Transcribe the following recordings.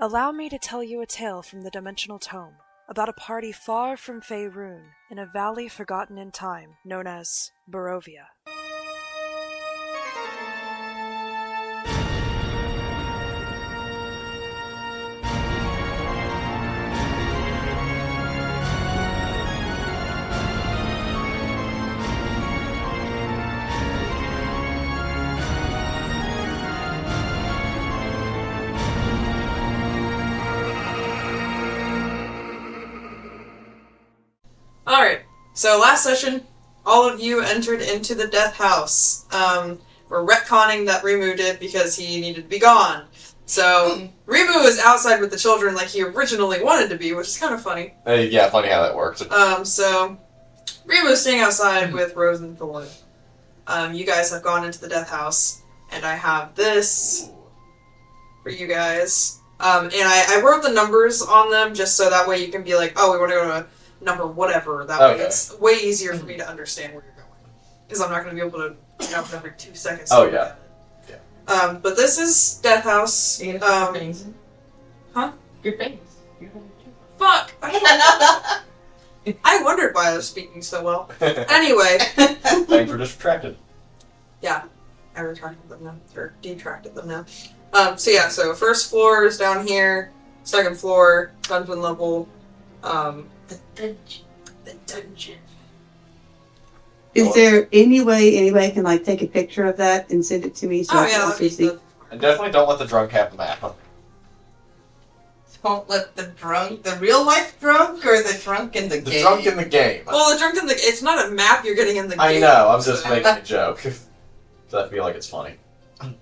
Allow me to tell you a tale from the Dimensional Tome about a party far from Faerun in a valley forgotten in time known as Barovia. Alright, so last session, all of you entered into the death house. We're retconning that Rimu did because he needed to be gone. So, Rimu is outside with the children like he originally wanted to be, which is kind of funny. Yeah, funny how that worked. So, Rimu's staying outside with Rose and Thorn. You guys have gone into the death house, and I have this for you guys. And I wrote the numbers on them just so that way you can be like, oh, we want to go to a number whatever. That way it's way easier for me to understand where you're going. Because I'm not going to be able to jump every 2 seconds. Oh, yeah. But this is Death House. Huh? Your face. Fuck! I wondered why I was speaking so well. Anyway. Thanks for distracted. Yeah. I retracted them now. Or detracted them now. So first floor is down here. Second floor, dungeon level. The dungeon. Is there any way anybody can take a picture of that and send it to me so I can also see? And definitely don't let the drunk have the map. Don't let the real life drunk, or the drunk in the game? The drunk in the game. Well, the drunk in the... It's not a map you're getting in the game. I know, I'm just making a joke. So I feel like it's funny. Are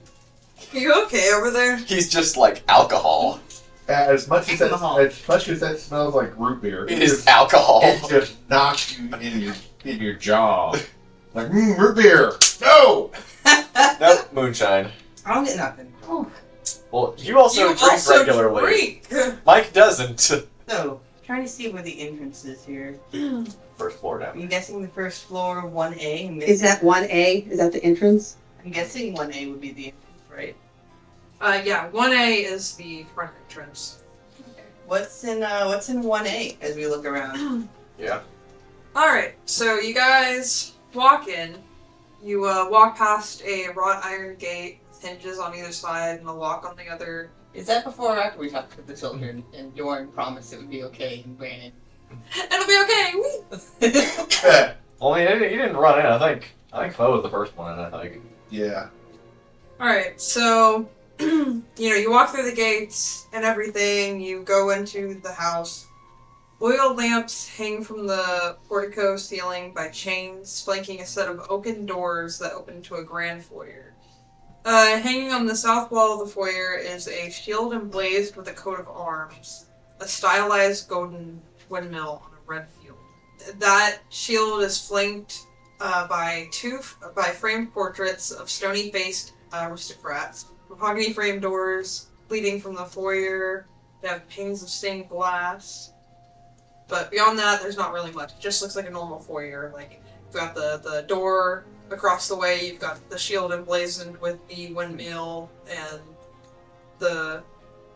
you okay over there? He's just like alcohol. As much as that smells like root beer, It is alcohol. It just knocks you in your jaw. Like, root beer! No! Nope, moonshine. I don't get nothing. Oh. Well, you also drink regularly. Mike doesn't. So, trying to see where the entrance is here. First floor down. I'm guessing the first floor, 1A. Is that 1A? Is that the entrance? I'm guessing 1A would be the entrance, right? Yeah, 1A is the front entrance. Okay. What's in 1A as we look around? Yeah. Alright, so you guys walk in. You walk past a wrought iron gate with hinges on either side and a lock on the other. Is that before or after we talked to the children and Doran promised it would be okay and ran in? It'll be okay! Woo! Well, he didn't run in, I think. I think Fo was the first one in, I think. Yeah. Alright, so... you walk through the gates and everything, you go into the house. Oil lamps hang from the portico ceiling by chains, flanking a set of oaken doors that open to a grand foyer. Hanging on the south wall of the foyer is a shield emblazed with a coat of arms, a stylized golden windmill on a red field. That shield is flanked by framed portraits of stony-faced aristocrats. Mahogany frame doors leading from the foyer. They have panes of stained glass. But beyond that, there's not really much. It just looks like a normal foyer. Like, you've got the door across the way, you've got the shield emblazoned with the windmill and the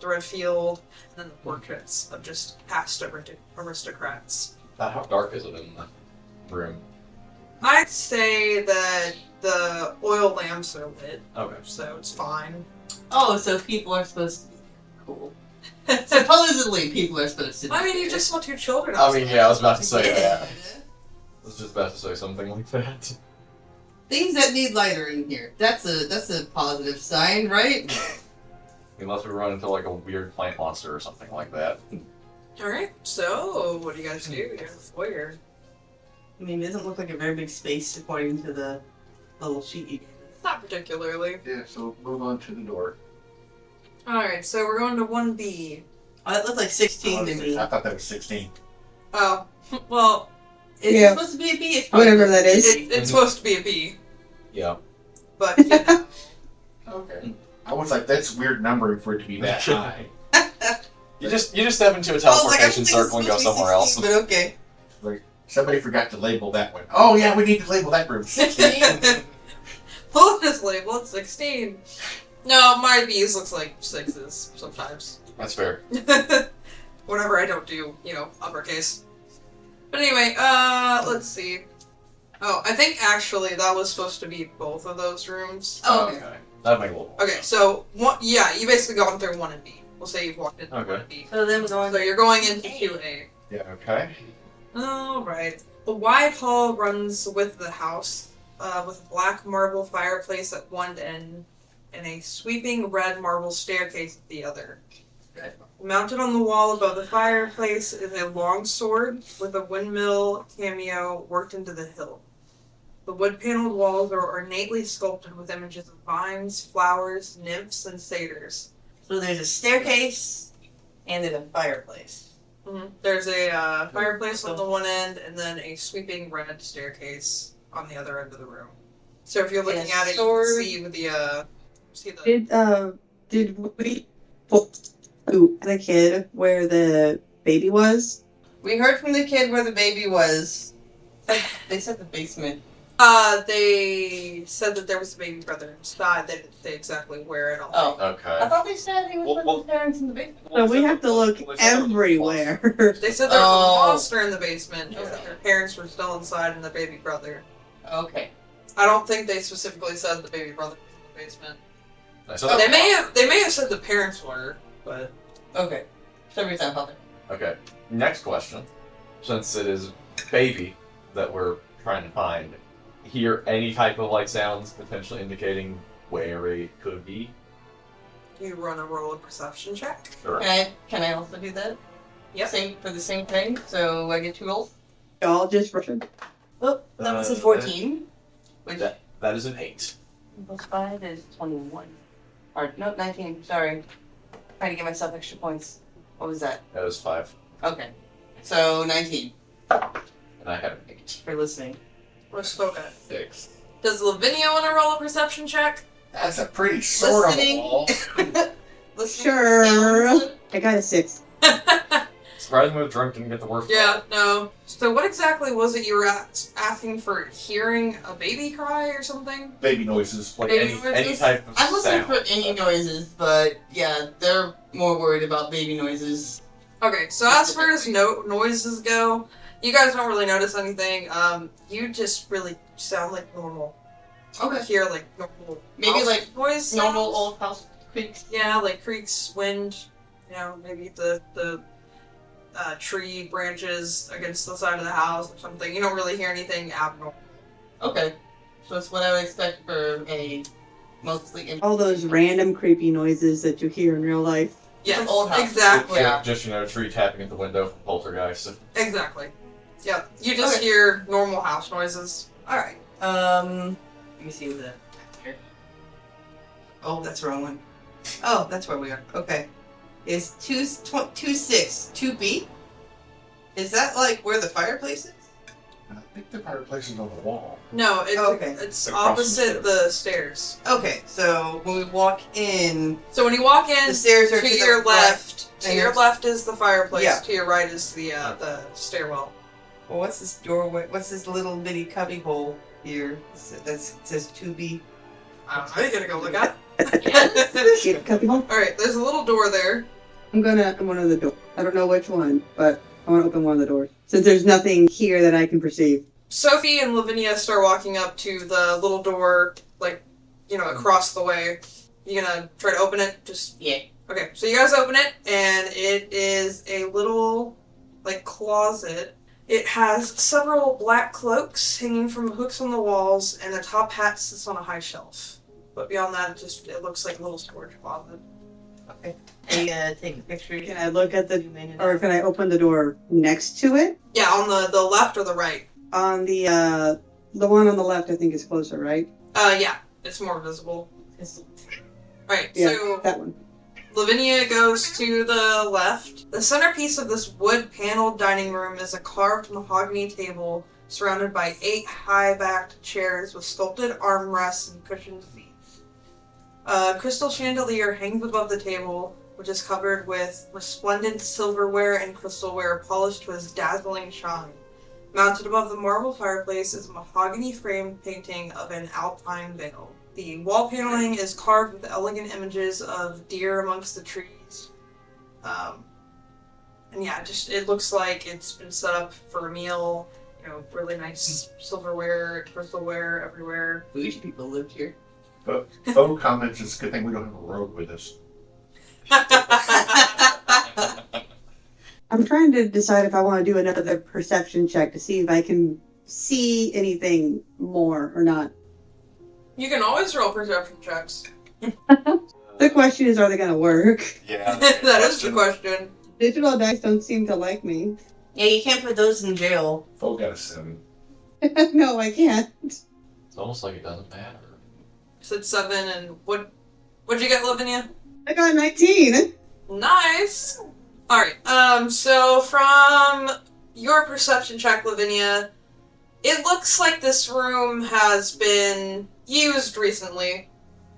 red field, and then the portraits of just past aristocrats. How dark is it in the room? I'd say that the oil lamps are lit. Okay. So it's fine. Oh, so people are supposed to be cool. Supposedly people are supposed to be. I mean, you just saw 2 children I outside. mean, yeah, I was about to say that. I was just about to say something like that. Things that need light are in here. That's a positive sign, right? Unless we run into like a weird plant monster or something like that. Alright, so what do you guys do? You're in the foyer. I mean, it doesn't look like a very big space according to the little sheet you gave us. Not particularly. Yeah, so move on to the door. Alright, so we're going to 1B. Oh, that looked like 16 to me. I thought that was 16. Oh, well, It's supposed to be a B. It's Whatever that is. it's supposed to be a B, Yeah. but you know. Okay. I was like, that's weird numbering for it to be that high. You just step into a teleportation circle and go somewhere else. But okay. Like, somebody forgot to label that one. Oh yeah, we need to label that room 16. Pull this label, it's 16. No, my B's looks like 6s sometimes. That's fair. Whenever I don't do, uppercase. But anyway, let's see. Oh, I think actually that was supposed to be both of those rooms. Oh, okay. That'd make a little more Okay, sense. so, you basically gone through 1 and B. We'll say you've walked into 1 and B. So then we're going. So you're going into 2A. Yeah, okay. Alright. A wide hall runs with the house, with a black marble fireplace at one end, and a sweeping red marble staircase at the other. Mounted on the wall above the fireplace is a long sword with a windmill cameo worked into the hilt. The wood-paneled walls are ornately sculpted with images of vines, flowers, nymphs, and satyrs. So there's a staircase and then a fireplace. Mm-hmm. There's a fireplace on the one end, and then a sweeping red staircase on the other end of the room. So if you're looking at it, you can see with the Did we the kid where the baby was? We heard from the kid where the baby was. They said the basement. They said that there was a baby brother inside. They didn't say exactly where at all. Oh. Okay. I thought they said he was with his parents in the basement. So we have to look everywhere. They said there was a monster in the basement. Yeah. That their parents were still inside and the baby brother. Okay. I don't think they specifically said the baby brother was in the basement. They They may have said the parents were, but Okay. Every time, Father. Okay. Next question. Since it is baby that we're trying to find, hear any type of like sounds potentially indicating where it could be? you run a roll of perception check. Sure. Can I also do that? Yep. Same for the same thing. So I get 2 rolls. Y'all just rushing. Oh, that was a 14. Which That is an 8. plus 5 is 21. Or no, 19. Sorry. Trying to give myself extra points. What was that? That was 5. Okay. So 19 And I had an 8. for listening. Where's Spoke at? 6. Does Lavinia want to roll a perception check? That's a pretty sword on the Listening. wall. Listening Sure. sounds. I got a 6. Surprisingly, the drunk didn't get the worst. Yeah, no. So what exactly was it you were asking for? Hearing a baby cry or something? Baby noises. Like Baby any noises? type of I'm listening sound. for any noises, but yeah, they're more worried about baby noises. Okay, so as far as noises go, you guys don't really notice anything. You just really sound like normal. You Okay. hear like normal Maybe house like noise Normal sounds. old house creaks. Yeah, like creaks, wind, maybe the tree branches against the side of the house or something. You don't really hear anything abnormal. Okay. So that's what I would expect for a mostly All those random creepy noises that you hear in real life. Yes, From old house. exactly. Yeah. Just tree tapping at the window from poltergeist. Exactly. Yep. You just Okay. hear normal house noises. Alright. Let me see the here. Oh, that's the wrong one. Oh, that's where we are. Okay. Is 26 2B? Is that like where the fireplace is? I think the fireplace is on the wall. No, it's Okay. it's Across from opposite the stairs. Okay, so when we walk in, So when you walk in, the stairs are to to your the left, to and your there's- left is the fireplace. Yeah. To your right is the stairwell. Well, what's this doorway? What's this little bitty cubby hole here? It says 2B. I don't know. You gotta go look at. Get a cubby hole. All right, there's a little door there. I'm gonna open one of the doors. I don't know which one, but I want to open one of the doors. Since there's nothing here that I can perceive. Sophie and Lavinia start walking up to the little door, across the way. You gonna try to open it? Just Yeah. okay. So you guys open it, and it is a little closet. It has several black cloaks hanging from hooks on the walls, and the top hat sits on a high shelf. But beyond that, it looks like a little storage closet. Okay. I take a picture. Can I look at or can I open the door next to it? Yeah, on the left or the right. On the one on the left, I think is closer, right? Yeah, it's more visible. Right, Yeah, so that one. Lavinia goes to the left. The centerpiece of this wood-paneled dining room is a carved mahogany table surrounded by 8 high-backed chairs with sculpted armrests and cushioned seats. A crystal chandelier hangs above the table, which is covered with resplendent silverware and crystalware polished to its dazzling shine. Mounted above the marble fireplace is a mahogany-framed painting of an alpine vale. The wall paneling is carved with elegant images of deer amongst the trees, And yeah, just it looks like it's been set up for a meal. You know, really nice silverware, crystalware everywhere. Food people lived here. But Faux comments, it's a good thing we don't have a rogue with us. I'm trying to decide if I want to do another perception check to see if I can see anything more or not. You can always roll perception checks. The question is, are they going to work? Yeah. That is the question. Digital dice don't seem to like me. Yeah, you can't put those in jail. Faux got a 7. No, I can't. It's almost like it doesn't matter. I said 7, and what'd you get, Lavinia? I got 19. Nice. All right. So from your perception check, Lavinia, it looks like this room has been used recently.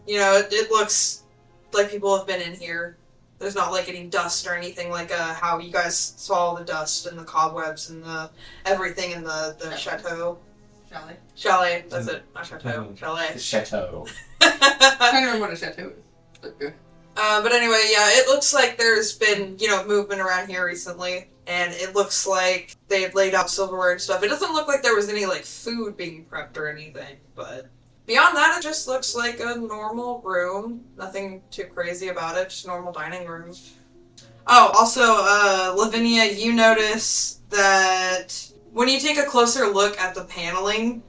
You know, it looks like people have been in here. There's not like any dust or anything like how you guys saw the dust and the cobwebs and the everything in the chateau. Chalet. Chalet. That's it. Not chateau. Chalet. The chateau. I don't remember what a chateau is. But good. But anyway, yeah, it looks like there's been, movement around here recently, and it looks like they've laid out silverware and stuff. It doesn't look like there was any, food being prepped or anything, but beyond that, it just looks like a normal room. Nothing too crazy about it, just normal dining room. Oh, also, Lavinia, you notice that when you take a closer look at the paneling,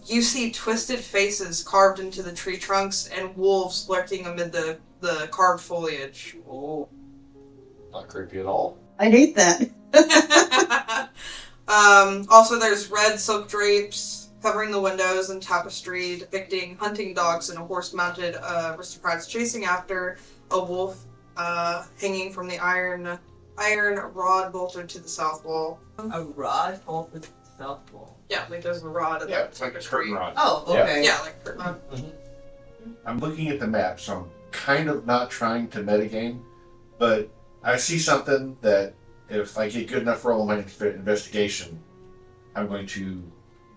you see twisted faces carved into the tree trunks and wolves lurking amid the carved foliage. Oh. Not creepy at all. I hate that. Also, there's red silk drapes covering the windows and tapestry depicting hunting dogs and a horse-mounted aristocrats chasing after a wolf hanging from the iron rod bolted to the south wall. A rod bolted to the south wall? Yeah, there's a rod. Yeah, it's like a curtain rod. Oh, okay. Yeah, like a curtain rod. I'm looking at the map, so I'm kind of not trying to metagame, but I see something that if I get good enough roll on my investigation, I'm going to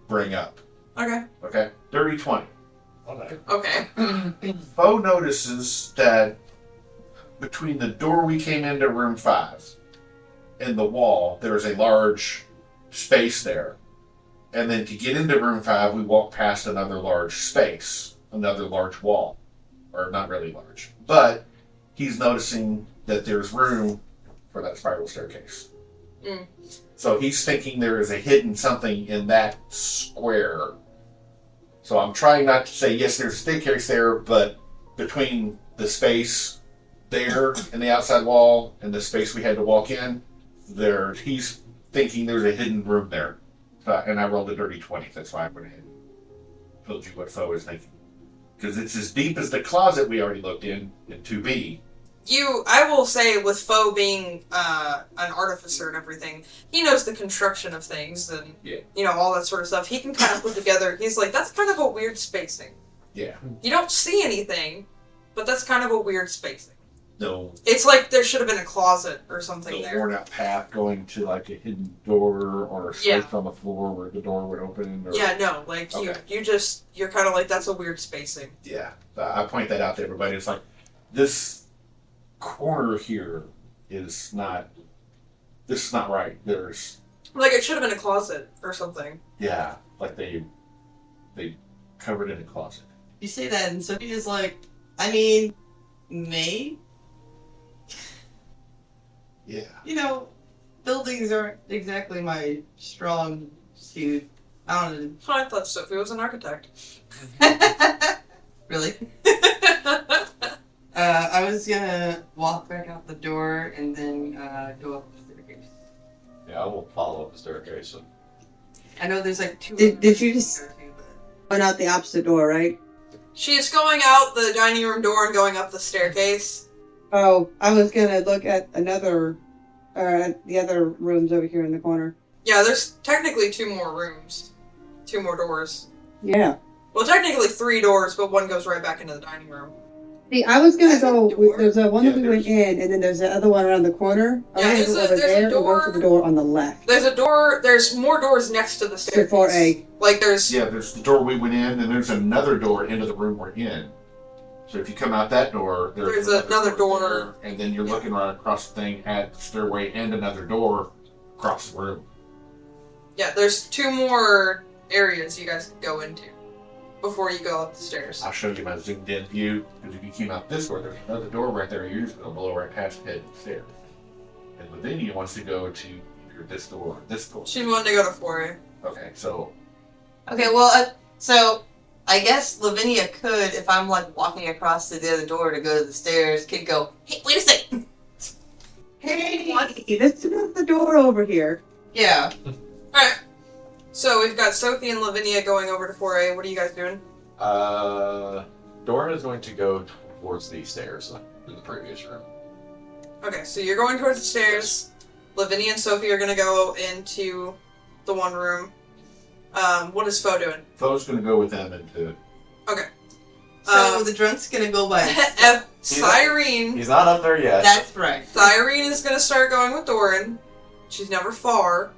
bring up. Okay. Okay? Dirty 20. Okay. Bo notices that between the door we came into room 5 and the wall, there is a large space there. And then to get into room 5, we walk past another large space, another large wall. Or not really large. But he's noticing that there's room for that spiral staircase. Mm. So he's thinking there is a hidden something in that square. So I'm trying not to say, yes, there's a staircase there, but between the space there and the outside wall and the space we had to walk in, he's thinking there's a hidden room there. And I rolled a dirty 20. That's why I went ahead and told you what Foe is thinking. Because it's as deep as the closet we already looked in 2B. I will say, with Foe being an artificer and everything, he knows the construction of things and, all that sort of stuff. He can kind of put together, he's like, that's kind of a weird spacing. Yeah. You don't see anything, but that's kind of a weird spacing. No. It's like there should have been a closet or something there. Worn out path going to like a hidden door or a space on the floor where the door would open. Or... Yeah, no, you're kind of like, that's a weird spacing. Yeah, I point that out to everybody. It's like, this corner here is not right. There's... Like, it should have been a closet or something. Yeah, like they covered in a closet. You say that and Sophie's like, maybe? Yeah. Buildings aren't exactly my strong suit. I don't know. I thought Sophie was an architect. Really? I was gonna walk back out the door and then go up the staircase. Yeah, I will follow up the staircase. I know there's like 2... Did you just went out the opposite door, right? She is going out the dining room door and going up the staircase. Oh, I was gonna look at the other rooms over here in the corner. Yeah, there's technically 2 more rooms. 2 more doors. Yeah. Well, technically 3 doors, but one goes right back into the dining room. See, I was gonna go. There's one that we went in, and then there's the other one around the corner. I was gonna go over there and go to the door on the left. There's a door. There's more doors next to the staircase. Before A. Like there's. Yeah, there's the door we went in, and there's another door into the room we're in. So if you come out that door, there's another door. There, and then you're looking right across the thing at the stairway and another door across the room. Yeah, there's 2 more areas you guys can go into before you go up the stairs. I'll show you my zoomed in view, because if you came out this door, there's another door right there. You're just going to blow right past the head of the stairs. And Lavinia wants to go to either this door or this door. She wanted to go to Foray. Okay, so... Okay, well, so I guess Lavinia could, if I'm like walking across to the other door to go to the stairs, could go, hey, wait a second! Hey, there's another door over here. Yeah. Alright. So we've got Sophie and Lavinia going over to Foray. What are you guys doing? Doran is going to go towards the stairs in the previous room. Okay, so you're going towards the stairs. Lavinia and Sophie are going to go into the one room. What is Foe doing? Foe's going to go with them into... Okay. So the drunk's gonna go by... Cyrene... He's not up there yet. That's right. Cyrene is going to start going with Doran. She's never far.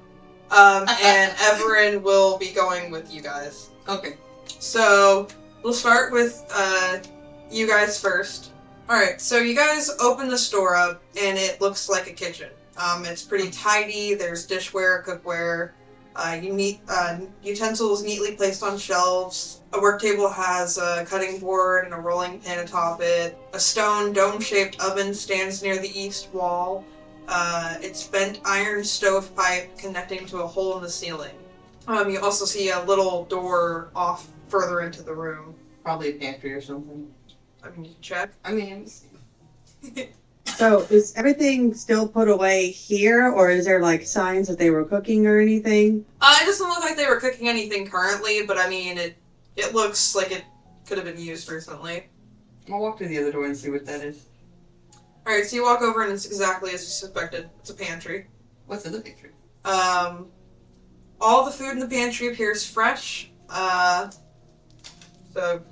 And Everin will be going with you guys. Okay. So, we'll start with you guys first. Alright, so you guys open the store up, and it looks like a kitchen. It's pretty tidy, there's dishware, cookware, utensils neatly placed on shelves. A work table has a cutting board and a rolling pin atop it. A stone dome-shaped oven stands near the east wall. It's bent iron stovepipe connecting to a hole in the ceiling. You also see a little door off further into the room. Probably a pantry or something. I mean, you can check. I mean, So, is everything still put away here, or is there, like, signs that they were cooking or anything? It doesn't look like they were cooking anything currently, but I mean, it looks like it could have been used recently. I'll walk to the other door and see what that is. Alright, so you walk over and it's exactly as you suspected. It's a pantry. What's in the pantry? All the food in the pantry appears fresh. So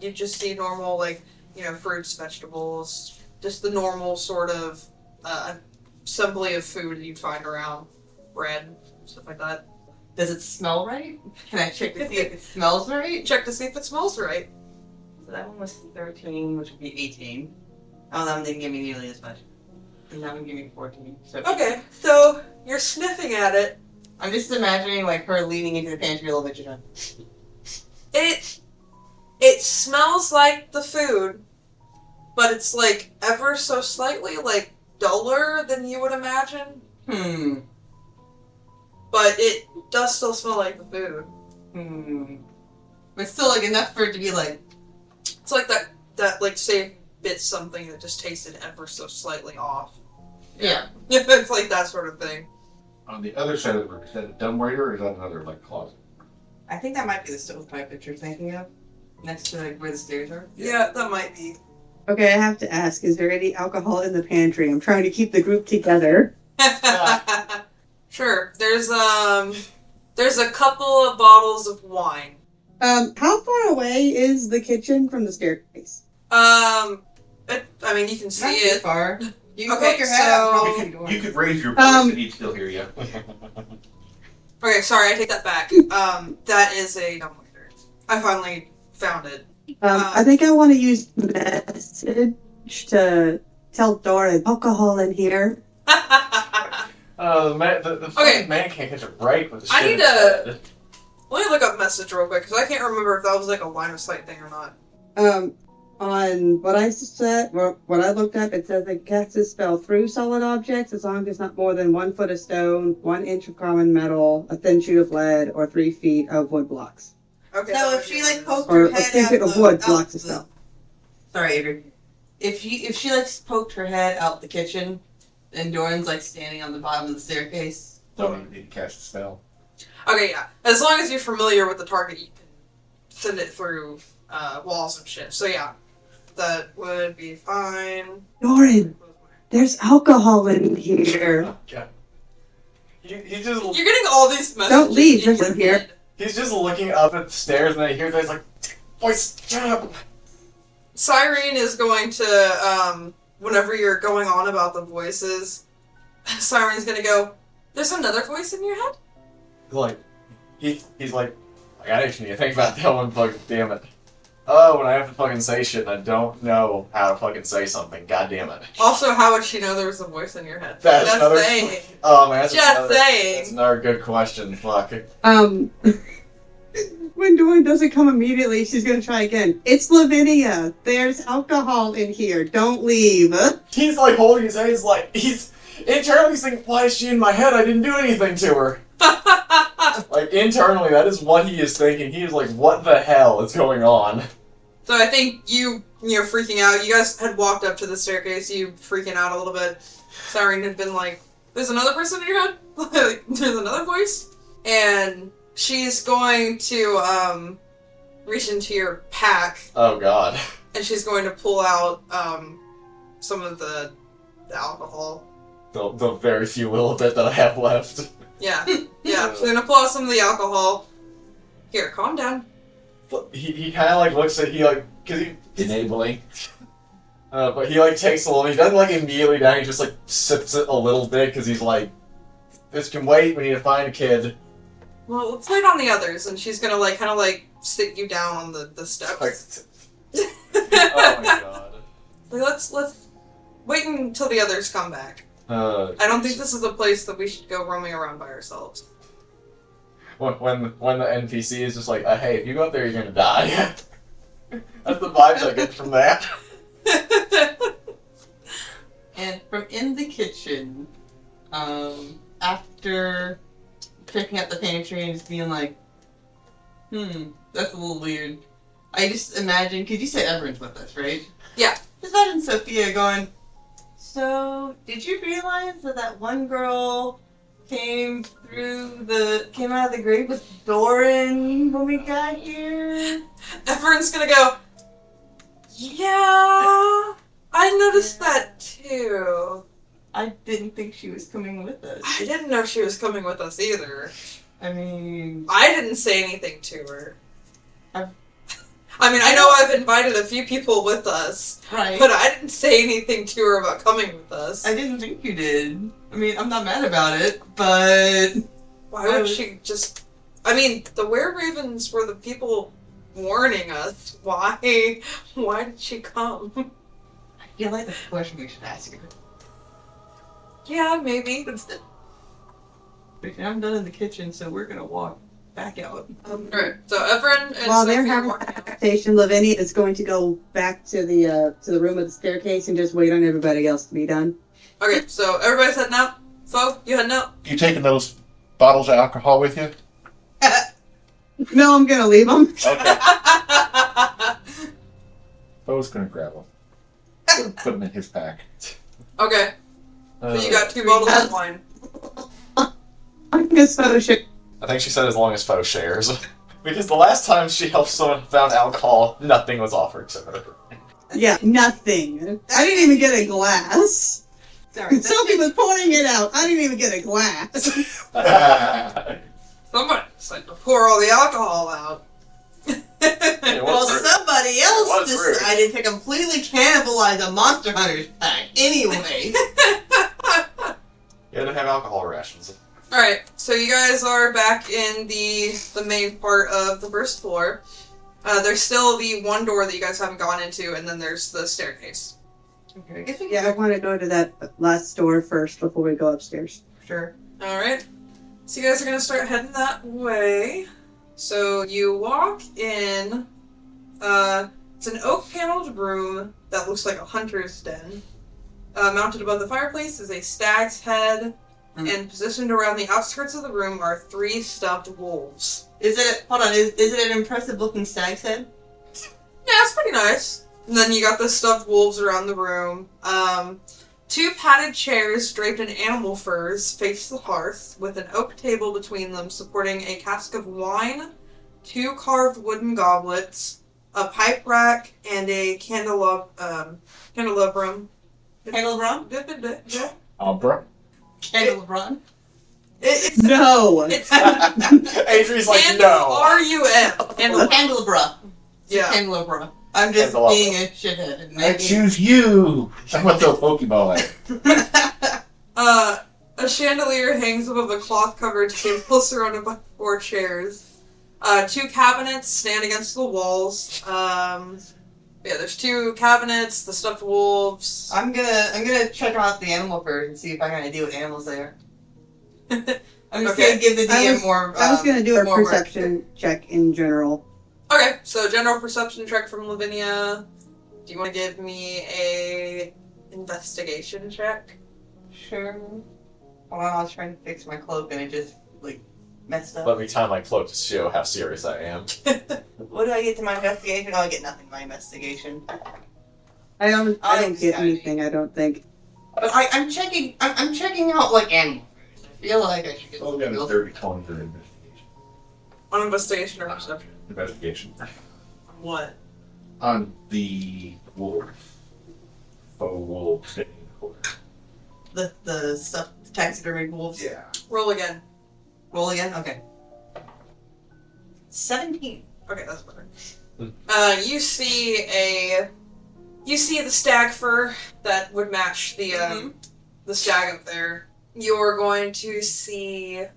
you just see normal, like, fruits, vegetables, just the normal sort of assembly of food that you'd find around. Bread, stuff like that. Does it smell right? Can I check to see if it smells right? Check to see if it smells right. So that one was 13, which would be 18. Oh, that one didn't give me nearly as much. And that one gave me 14. So Okay, so you're sniffing at it. I'm just imagining like her leaning into the pantry a little bit, It smells like the food, but it's like ever so slightly like duller than you would imagine. But it does still smell like the food. But still like enough for it to be like... It's like that like say bit something that just tasted ever so slightly off. Yeah. It's like that sort of thing. On the other side of the room, is that a dumbwaiter or is that another, like, closet? I think that might be the stovepipe that you're thinking of. Next to like where the stairs are. Yeah, that might be. Okay, I have to ask, is there any alcohol in the pantry? I'm trying to keep the group together. Sure. There's a couple of bottles of wine. How far away is the kitchen from the staircase? I mean, you can see Not too it. far. You can Okay, poke your head out. so- You could raise your voice and he'd still hear you. Okay, sorry, I take that back. That is a dumbwaiter. I finally found it. I think I want to use message to tell Dora alcohol in here. The Okay. man can't catch a break with the shit. I need to... Let me look up message real quick, because I can't remember if that was like a line of sight thing or not. On what I said, what I looked up, it says that casts a spell through solid objects as long as it's not more than 1 foot of stone, 1 inch of common metal, a thin sheet of lead, or 3 feet of wood blocks. Okay. So if she like poked Or her a head thin out feet of the- wood out blocks a the- spell. Sorry, Avery. If she like poked her head out the kitchen, and Doran's like standing on the bottom of the staircase. Don't even need to cast a spell. Okay, yeah. As long as you're familiar with the target, you can send it through walls and shit. So yeah, that would be fine. Doran, there's alcohol in here. God. He's just You're getting all these messages. Don't leave, in listen your here. head. he's just looking up at the stairs and then he hears that he's like, boys, shut up. Cyrene is going to, whenever you're going on about the voices, Cyrene's gonna go, there's another voice in your head? Like, he's like, I gotta actually think about that one, bug, damn it. Oh, when I have to fucking say shit and I don't know how to fucking say something. God damn it. Also, how would she know there was a voice in your head? That's Just another. saying. Oh man, Just saying. That's another good question. Fuck. When Dawn doesn't come immediately, she's gonna try again. It's Lavinia. There's alcohol in here. Don't leave. He's like holding his head. He's internally thinking, "Why is she in my head? I didn't do anything to her." Like internally, that is what he is thinking. He is like, "What the hell is going on?" So I think you're freaking out. You guys had walked up to the staircase. You freaking out a little bit. Siren had been like, "There's another person in your head. There's another voice," and she's going to reach into your pack. Oh god. And she's going to pull out some of the alcohol. The very few little bit that I have left. Yeah. She's going to pull out some of the alcohol. Here, calm down. He kind of like looks at cause he Enabling. but he like takes a little. He doesn't like immediately down. He just like sips it a little bit because he's like, "This can wait. We need to find a kid." Well, let's wait on the others, and she's gonna like kind of like sit you down on the steps. Oh my god. Like, let's wait until the others come back. I don't think this is a place that we should go roaming around by ourselves. When the NPC is just like, "Hey, if you go up there, you're gonna die." That's the vibes I get from that. And from in the kitchen, after picking up the pantry and just being like, that's a little weird. I just imagine, because you said everyone's with us, right? Yeah. Just imagine Sophia going, "So, did you realize that one girl came out of the grave with Doran when we got here?" Everyone's gonna go, "Yeah, I noticed that too. I didn't think she was coming with us. I didn't know she was coming with us either. I mean, I didn't say anything to her. I know I've invited a few people with us, right? but I didn't say anything to her about coming with us. I didn't think you did. I mean, I'm not mad about it, but Why would she just... the were-ravens were the people warning us. Why did she come? I feel like that's a question we should ask her. Yeah, maybe. I'm done in the kitchen, so we're gonna walk back out. Alright, so Everin and While they're Sophia having walk that out. conversation, Lavinia is going to go back to the room with the staircase and just wait on everybody else to be done. Okay, so everybody's heading out. Fo, you heading out? You taking those bottles of alcohol with you? No, I'm gonna leave them. Okay. Bo's gonna grab them. Put them in his pack. Okay, so you got 2 bottles of wine. I'm just fellowship. I think she said as long as Fo shares. Because the last time she helped someone found alcohol, nothing was offered to her. Yeah, nothing. I didn't even get a glass. Sorry, Sophie was pouring it out. I didn't even get a glass. Somebody decided to pour all the alcohol out. It well, was rude. somebody It else was rude. decided to completely cannibalize a Monster Hunter's pack. Anyway. You had to have alcohol rations. Alright, so you guys are back in the main part of the first floor. There's still the one door that you guys haven't gone into, and then there's the staircase. Okay, I guess we Yeah, I want to go to that last door first before we go upstairs. Sure. Alright, so you guys are going to start heading that way. So you walk in, it's an oak-paneled room that looks like a hunter's den. Mounted above the fireplace is a stag's head, and positioned around the outskirts of the room are 3 stuffed wolves. Is it an impressive looking stag's head? Yeah, it's pretty nice. And then you got the stuffed wolves around the room. 2 padded chairs draped in animal furs face the hearth, with an oak table between them supporting a cask of wine, 2 carved wooden goblets, a pipe rack, and a candelabrum. Candelabrum? Umbra. Candelabrum? It's No! it's Adri's like, no. Candelabrum. Candelabra. Yeah. Candelabra. I'm just Candelabra. being a shithead. I choose you. I'm gonna throw a Pokeball at it. A chandelier hangs above a cloth-covered table surrounded by 4 chairs. 2 cabinets stand against the walls. Yeah, there's 2 cabinets, the stuffed wolves. I'm gonna check out the animal first and see if I got an idea what animals they are. I'm just gonna give the DM more. I was gonna do a more work. perception check in general. Okay, so general perception check from Lavinia. Do you want to give me a investigation check? Sure. Hold on, I was trying to fix my cloak and it just messed up. Let me tie my cloak to show how serious I am. What do I get to my investigation? Oh, I get nothing to my investigation. I don't just get got anything. I don't think. But I'm checking. I'm checking out animals. I feel like I should get. Oh, we got a 30 20 for investigation. On investigation or perception? Investigation. What? On the wolf. Faux wolf sitting in the corner. The stuff, the taxidermy wolves. Yeah. Roll again. Roll again. Okay. 17. Okay, that's better. You see the stag fur that would match the stag up there. You're going to see. You're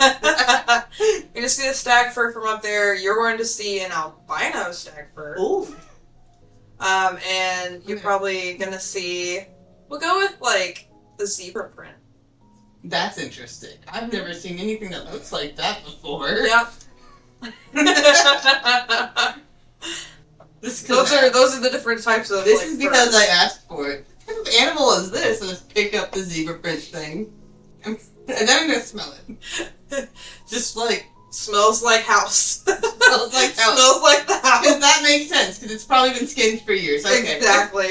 going to see the stag fur from up there. You're going to see an albino stag fur. Ooh. And you're probably going to see. We'll go with the zebra print. That's interesting. I've never seen anything that looks like that before. Yep. Those are the different types of. This is because furs. I asked for it. What kind of animal is this? And just pick up the zebra print thing, and then I'm gonna smell it. Just Smells like house. smells like house. Smells like the house. Because that makes sense. Because it's probably been skinned for years. Okay. Exactly.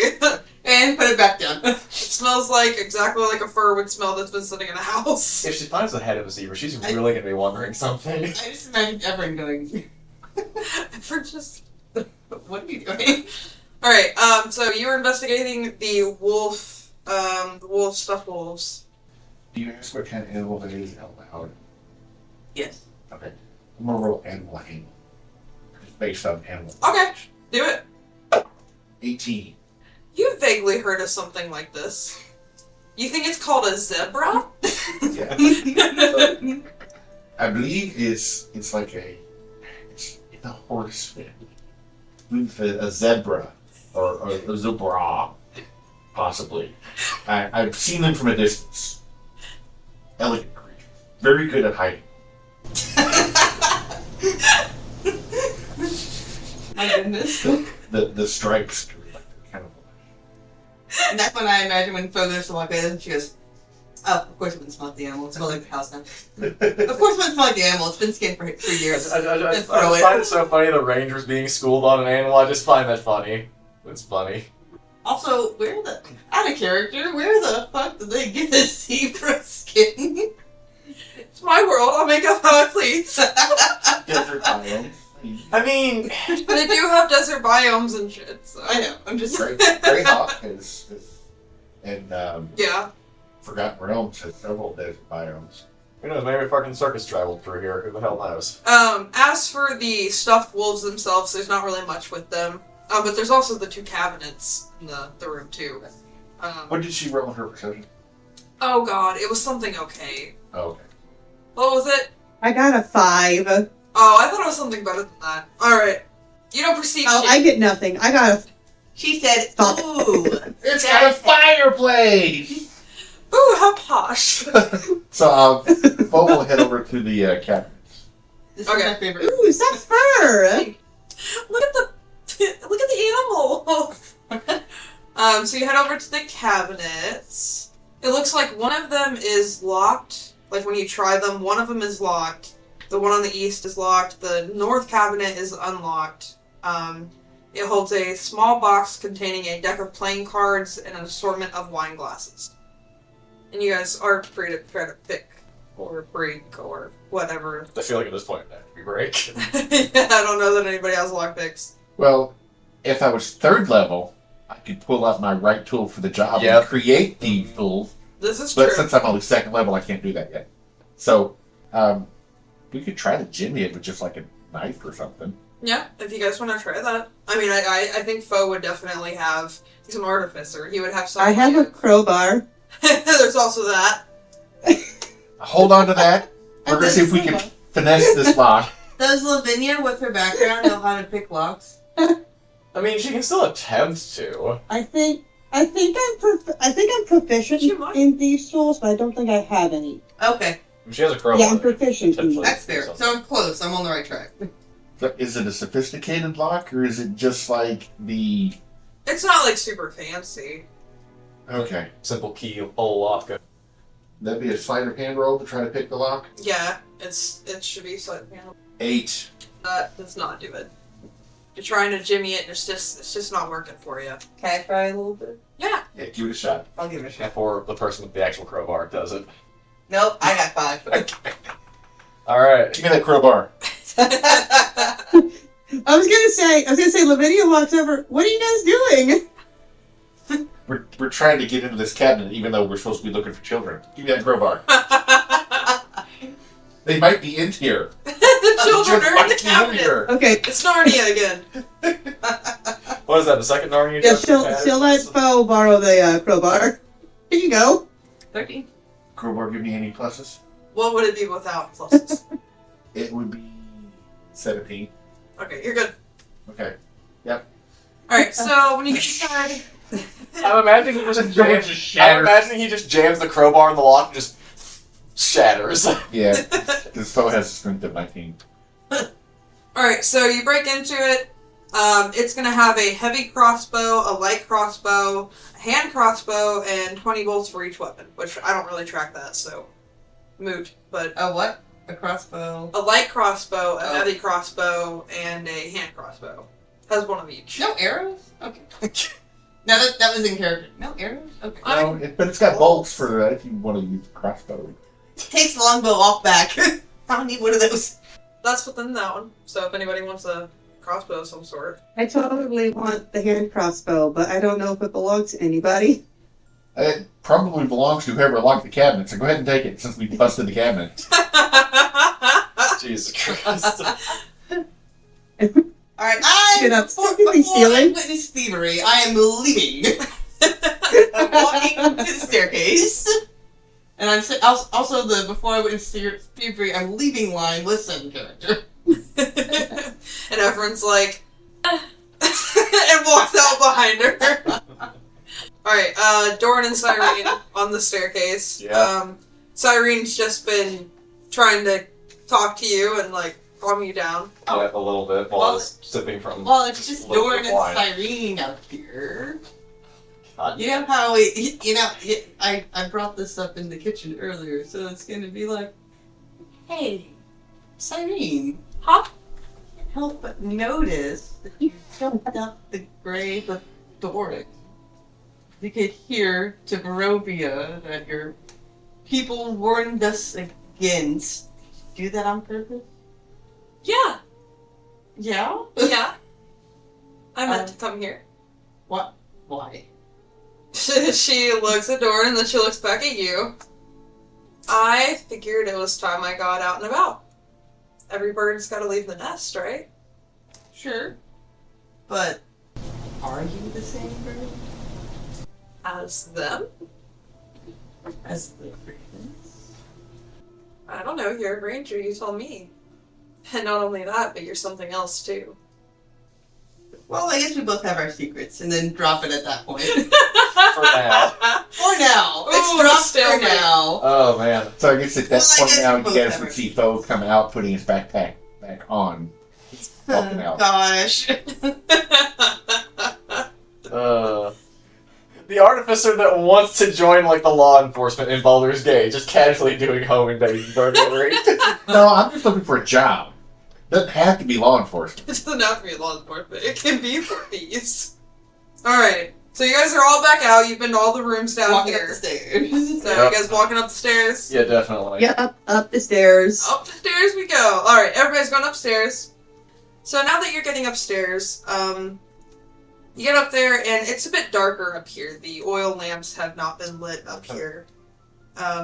And put it back down. It smells exactly like a fur would smell that's been sitting in a house. If she finds the head of a zebra, she's really going to be wondering something. I just imagine everyone going. For just. What are you doing? All right. So you were investigating the wolf. The wolf stuffed wolves. Do you ask what kind of animal it is out loud? Yes. Okay. I'm gonna roll animal handling. Just based on animal. Okay. Do it. 18. You vaguely heard of something like this. You think it's called a Zebraahh? Yeah. I believe it's a horse family. I believe a zebra or a Zebraahh, possibly. I've seen them from a distance. Elegant creatures. Very good at hiding. My goodness. The stripes do like kind of. And that's when I imagine when Fo goes to walk in and she goes, oh, of course it wouldn't smell like the animal. It smells like the house now. Of course it wouldn't smell like the animal. It's been skinned for years. I find it so funny the Rangers being schooled on an animal. I just find that funny. It's funny. Also, out of character, where the fuck did they get a zebra skin? It's my world. I'll make up how I please. Desert biome. I mean, They do have desert biomes and shit. So. I know. I'm just. Greyhawk is and Yeah. Forgotten Realms has several desert biomes. who knows? Maybe a fucking circus traveled through here. Who the hell knows? As for the stuffed wolves themselves, there's not really much with them. But there's also the 2 cabinets in the room too. What did she roll in her perception? Oh god, it was something okay. Oh, okay. What was it? I got a 5. Oh, I thought it was something better than that. Alright. You don't perceive Oh, shit. I get nothing. I got a. She said, Fuck. ooh. It's got a fireplace! Ooh, how posh. So, Bo will head over to the cabinets. This Okay. is my favorite. Ooh, is that fur? Look at the animal. So you head over to the cabinets. It looks like one of them is locked. Like when you try them, one of them is locked. The one on the east is locked. The north cabinet is unlocked. It holds a small box containing a deck of playing cards and an assortment of wine glasses. And you guys are free to try to pick or break or whatever. I feel like at this point that we break. Yeah, I don't know that anybody has lockpicks. Well, if I was 3rd level, I could pull out my right tool for the job Yep. and create the tools. This is But true. since I'm only 2nd level, I can't do that yet. So, we could try to jimmy it with just like a knife or something. Yeah, if you guys want to try that. I mean, I think Fo would definitely have. He's an artificer. He would have some. I have a crowbar. There's also that. Hold on to that. We're going to see if we can finesse this lock. Does Lavinia, with her background, know how to pick locks? I mean, she can still attempt to. I think I'm proficient You might. in these tools, but I don't think I have any. Okay, She has a crowbar. Yeah, I'm proficient in Potentially. that's fair. So I'm close. I'm on the right track. So is it a sophisticated lock, or is it just like the... It's not like super fancy. Okay. Simple key, whole lock. That'd be a sleight of hand roll to try to pick the lock? Yeah, it should be slightly. 8. That does not do it. You're trying to jimmy it, and it's just not working for you. Can I try a little bit? Yeah. Yeah, give it a shot. I'll give it a shot. Before the person with the actual crowbar does it. Nope, I got 5. Okay. Alright. Give me that crowbar. I was gonna say, Lavinia walks over. What are you guys doing? We're trying to get into this cabinet, even though we're supposed to be looking for children. Give me that crowbar. They might be in here. The children are in the Might be in cabinet. here. Okay, It's Narnia again. What is that, the second Narnia you yeah, just had? she'll let Bo borrow the crowbar. Here you go. 13. Crowbar, give me any pluses? What would it be without pluses? It would be 17. Okay, you're good. Okay. Alright, so when you get inside... I'm imagining he just Just jams, shatters. I'm imagining he just jams the crowbar in the lock and just shatters. Yeah. This foe has a strength of 19. Alright, so you break into it. It's going to have a heavy crossbow, a light crossbow, a hand crossbow, and 20 bolts for each weapon, which I don't really track that, so moot. But A what? A crossbow. a light crossbow, a Oh. heavy crossbow, and a hand crossbow. Has one of each. No arrows? Okay. Now that was in character. No arrows? Okay. No, but it's got bolts for if you want to use the crossbow. Takes the longbow off back. I don't need one of those. That's within that one. So if anybody wants a crossbow of some sort. I totally want the hand crossbow, but I don't know if it belongs to anybody. It probably belongs to whoever locked the cabinet, so go ahead and take it since we busted the cabinet. Jesus Christ. Alright, Get up. before Stealing. I witness thievery, I am leaving. I'm walking to the staircase. And I'm also before I witness thievery, I'm leaving line with some character. And everyone's like, and walks out behind her. Alright, Doran and Cyrene on the staircase. Yeah. Cyrene's just been trying to talk to you and, like, calm you down. A little bit while I was sipping from... Well, it's just a little Doran bit and of wine. Cyrene up here. God. You know how I brought this up in the kitchen earlier, so it's gonna be like, hey, Cyrene, Huh? can't help but notice that you jumped up the grave of Doran. You could hear to Barovia that your people warned us against. Did you do that on purpose? Yeah. Yeah? Yeah. I meant to come here. What? Why? She looks at Doran and then she looks back at you. I figured it was time I got out and about. Every bird's gotta leave the nest, right? Sure. But are you the same bird As them? as the ravens? I don't know, you're a ranger, you tell me. And not only that, but you're something else too. Well, I guess we both have our secrets, and then drop it at that point. For now. For now. Ooh, It's dropped for stalemate. now. Oh, man. So I guess at that Well, I point guess now, we you both guys have would our see Foe come out, putting his backpack back on. Walking out. Gosh. The artificer that wants to join, like, the law enforcement in Baldur's Gate, just casually doing home invasion burglary. No, I'm just looking for a job. Doesn't have to be law enforcement. It doesn't have to be a law enforcement, it can be for thieves. Alright, so you guys are all back out, you've been to all the rooms down Walking up here. the stairs. So you guys walking up the stairs? Yeah, definitely. Yeah, up the stairs. Up the stairs we go. Alright, everybody's going upstairs. So now that you're getting upstairs, you get up there and it's a bit darker up here. The oil lamps have not been lit up here.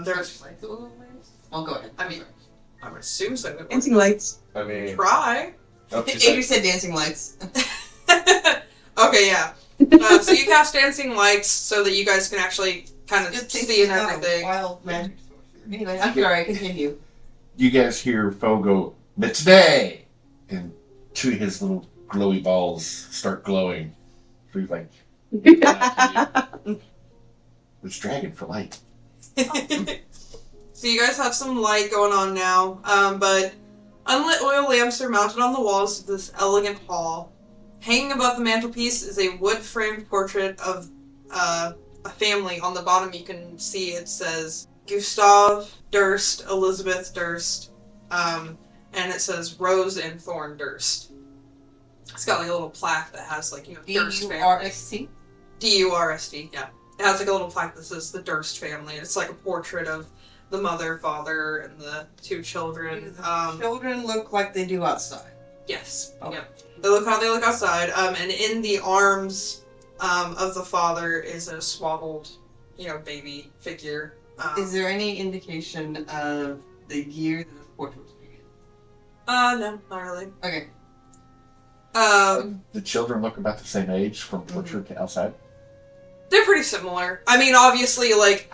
There's, Oh, go ahead. I mean, I would assume so. Dancing lights. I mean... Try. Oh, she Adrian said- said dancing lights. Okay, yeah. So you cast dancing lights so that you guys can actually kind of see and everything. Wild magic sorcerer. Anyway, I'm sorry, continue. You guys hear Foe go, Mitsuday! And two of his little glowy balls start glowing. So he's like, it's dragon for light. So you guys have some light going on now, but unlit oil lamps are mounted on the walls of this elegant hall. Hanging above the mantelpiece is a wood-framed portrait of a family. On the bottom you can see it says Gustav Durst, Elizabeth Durst, and it says Rose and Thorn Durst. It's got like a little plaque that has like, Durst family. D-U-R-S-T? D-U-R-S-T, yeah. It has like a little plaque that says the Durst family. It's like a portrait of the mother, father, and the two children. Children look like they do outside. Yes. Okay. Yeah. They look how they look outside. And in the arms of the father is a swaddled, baby figure. Is there any indication of the year that the portrait was made? No, not really. Okay. The children look about the same age from portrait to outside. They're pretty similar. I mean, obviously, like,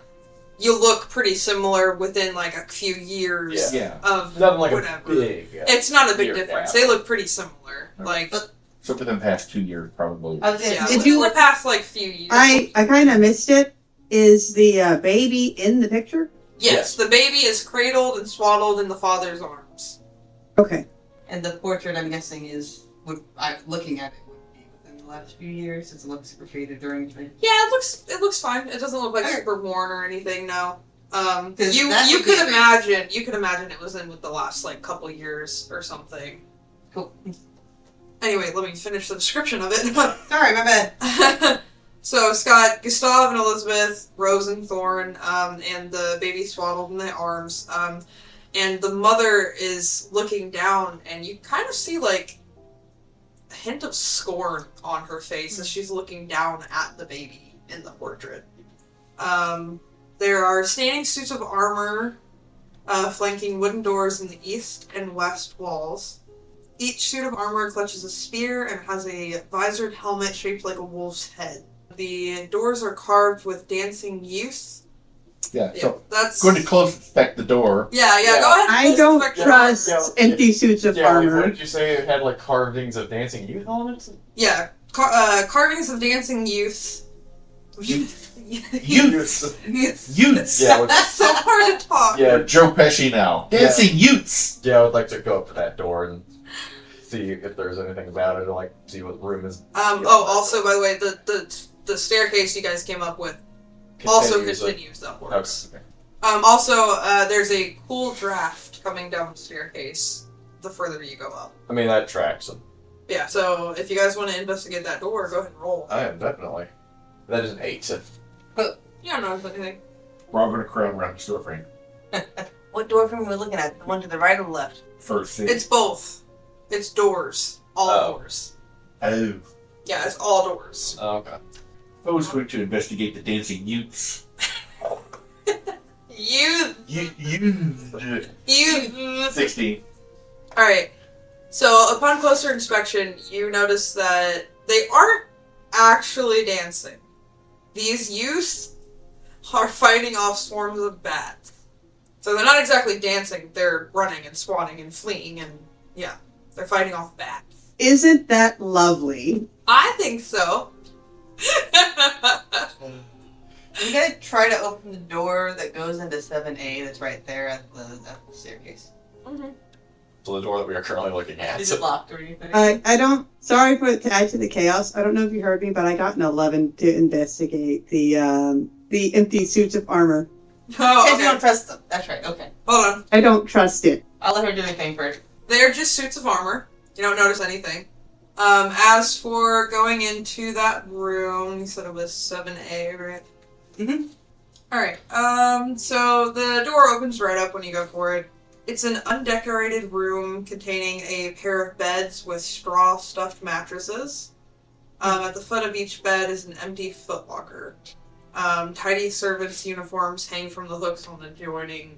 you look pretty similar within, like, a few years of Nothing like whatever. a big. It's not a big year difference. gap. They look pretty similar. Okay. Like, So within the past 2 years, probably. yeah, Did within you- the past, like, few years. I kind of missed it. Is the baby in the picture? Yes, the baby is cradled and swaddled in the father's arms. Okay. And the portrait, I'm guessing, looking at it, would be within the last few years, since it looks super faded or anything. Yeah, it looks fine. It doesn't look like Okay. super worn or anything, no. You that you would could be imagine it was in with the last like couple years or something. Cool. Anyway, let me finish the description of it. Sorry, my bad. So it's got Gustav and Elizabeth, Rose and Thorn, and the baby swaddled in their arms. And the mother is looking down, and you kind of see like a hint of scorn on her face as she's looking down at the baby in the portrait. There are standing suits of armor flanking wooden doors in the east and west walls. Each suit of armor clutches a spear and has a visored helmet shaped like a wolf's head. The doors are carved with dancing youth. Yeah, so that's going to close inspect the door. Yeah, Yeah. go ahead. I close don't the door. trust Yeah. empty suits of Yeah, like, armor. what did you say? It had like carvings of dancing youth elements? Yeah, carvings of dancing youth. Youths. Youth. Youths. Yeah, That's so hard to talk. Yeah. Joe Pesci now. Dancing youths. Yeah, I would like to go up to that door and see if there's anything about it, or like see what the room is. Also, by the way, the staircase you guys came up with also continues upwards. Okay. Also, there's a cool draft coming down the staircase the further you go up. I mean, that tracks. Yeah, so if you guys want to investigate that door, go ahead and roll. I am definitely. That is an 8. You don't notice anything. We're all going to crowd around the store frame. What door frame are we looking at? The one to the right or the left? First thing. It's both. It's doors. All doors. Oh. Yeah, it's all doors. Oh, okay. I was going to investigate the dancing youths. You. 16. Alright. So, upon closer inspection, you notice that they aren't actually dancing. These youths are fighting off swarms of bats. So they're not exactly dancing, they're running and swatting and fleeing and, yeah, they're fighting off bats. Isn't that lovely? I think so. We gotta try to open the door that goes into 7A that's right there at the staircase. So the door that we are currently looking at. Is it locked or anything? I don't. Sorry for to add to the chaos. I don't know if you heard me, but I got an 11 to investigate the empty suits of armor. Oh, You okay. don't trust them. That's right, okay. Hold on. I don't trust it. I'll let her do anything first. They're just suits of armor. You don't notice anything. As for going into that room, you said it was 7A, right? Mm-hmm. Alright, so the door opens right up when you go for it. It's an undecorated room containing a pair of beds with straw stuffed mattresses. At the foot of each bed is an empty footlocker. Tidy servants' uniforms hang from the hooks on adjoining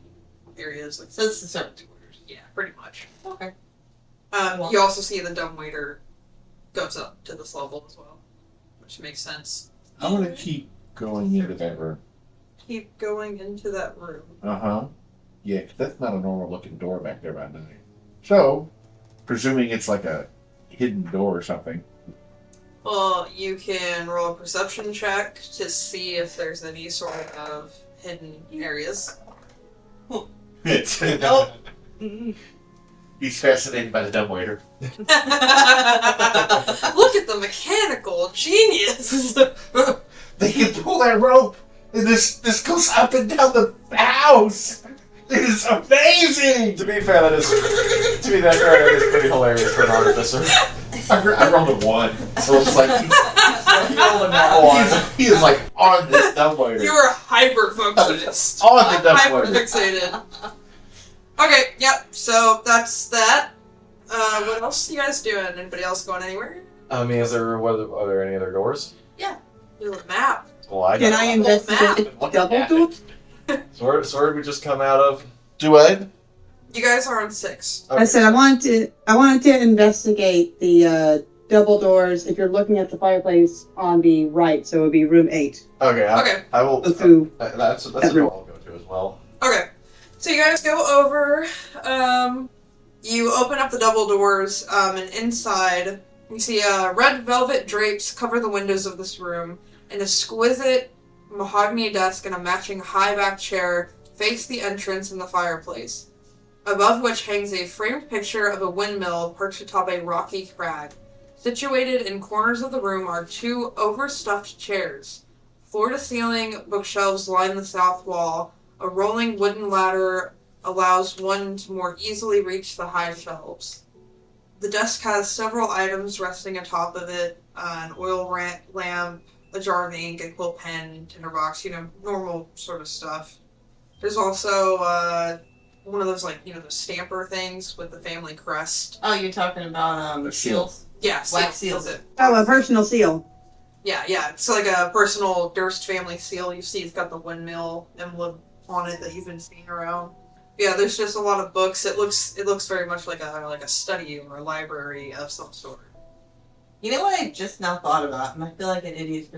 areas. Like, So it's the servant quarters. yeah, pretty much. Okay. You also see the dumbwaiter goes up to this level as well, which makes sense. I want to keep going into that room. Keep going into that room. Uh-huh. Yeah, 'cause that's not a normal looking door back there by night. So, presuming it's like a hidden door or something. Well, you can roll a perception check to see if there's any sort of hidden areas. Nope. He's fascinated by the dumbwaiter. Look at the mechanical genius! They can pull that rope, and this goes up and down the house. It is amazing. To be fair, that is pretty hilarious for an artificer. I rolled a 1, so it's like he is like on this dumbwaiter. You were hyper-focused. On the dumbwaiter. Hyper-fixated. Okay, yep, so that's that. What else are you guys doing? Anybody else going anywhere? I mean, are there any other doors? There's a map. Well, Can I investigate Look double at door? So where did we just come out of? Do I? You guys are on 6. I said I wanted to investigate the double doors. If you're looking at the fireplace on the right, so it would be room 8. Okay, Okay. I will. Through That's a door I'll go to as well. Okay. So you guys go over, you open up the double doors, and inside you see red velvet drapes cover the windows of this room. An exquisite mahogany desk and a matching high-back chair face the entrance and the fireplace, above which hangs a framed picture of a windmill perched atop a rocky crag. Situated in corners of the room are 2 overstuffed chairs. Floor-to-ceiling bookshelves line the south wall. A rolling wooden ladder allows one to more easily reach the high shelves. The desk has several items resting atop of it, an oil lamp, a jar of ink, a quill pen, tinderbox, normal sort of stuff. There's also one of those, those stamper things with the family crest. Oh, you're talking about seals? Yeah, Wax seals. It. Oh, a personal seal. Yeah. It's like a personal Durst family seal. You see it's got the windmill emblem on it that you've been seeing around. Yeah, there's just a lot of books. It looks very much like a study or a library of some sort. You know what I just now thought about, and I feel like an idiot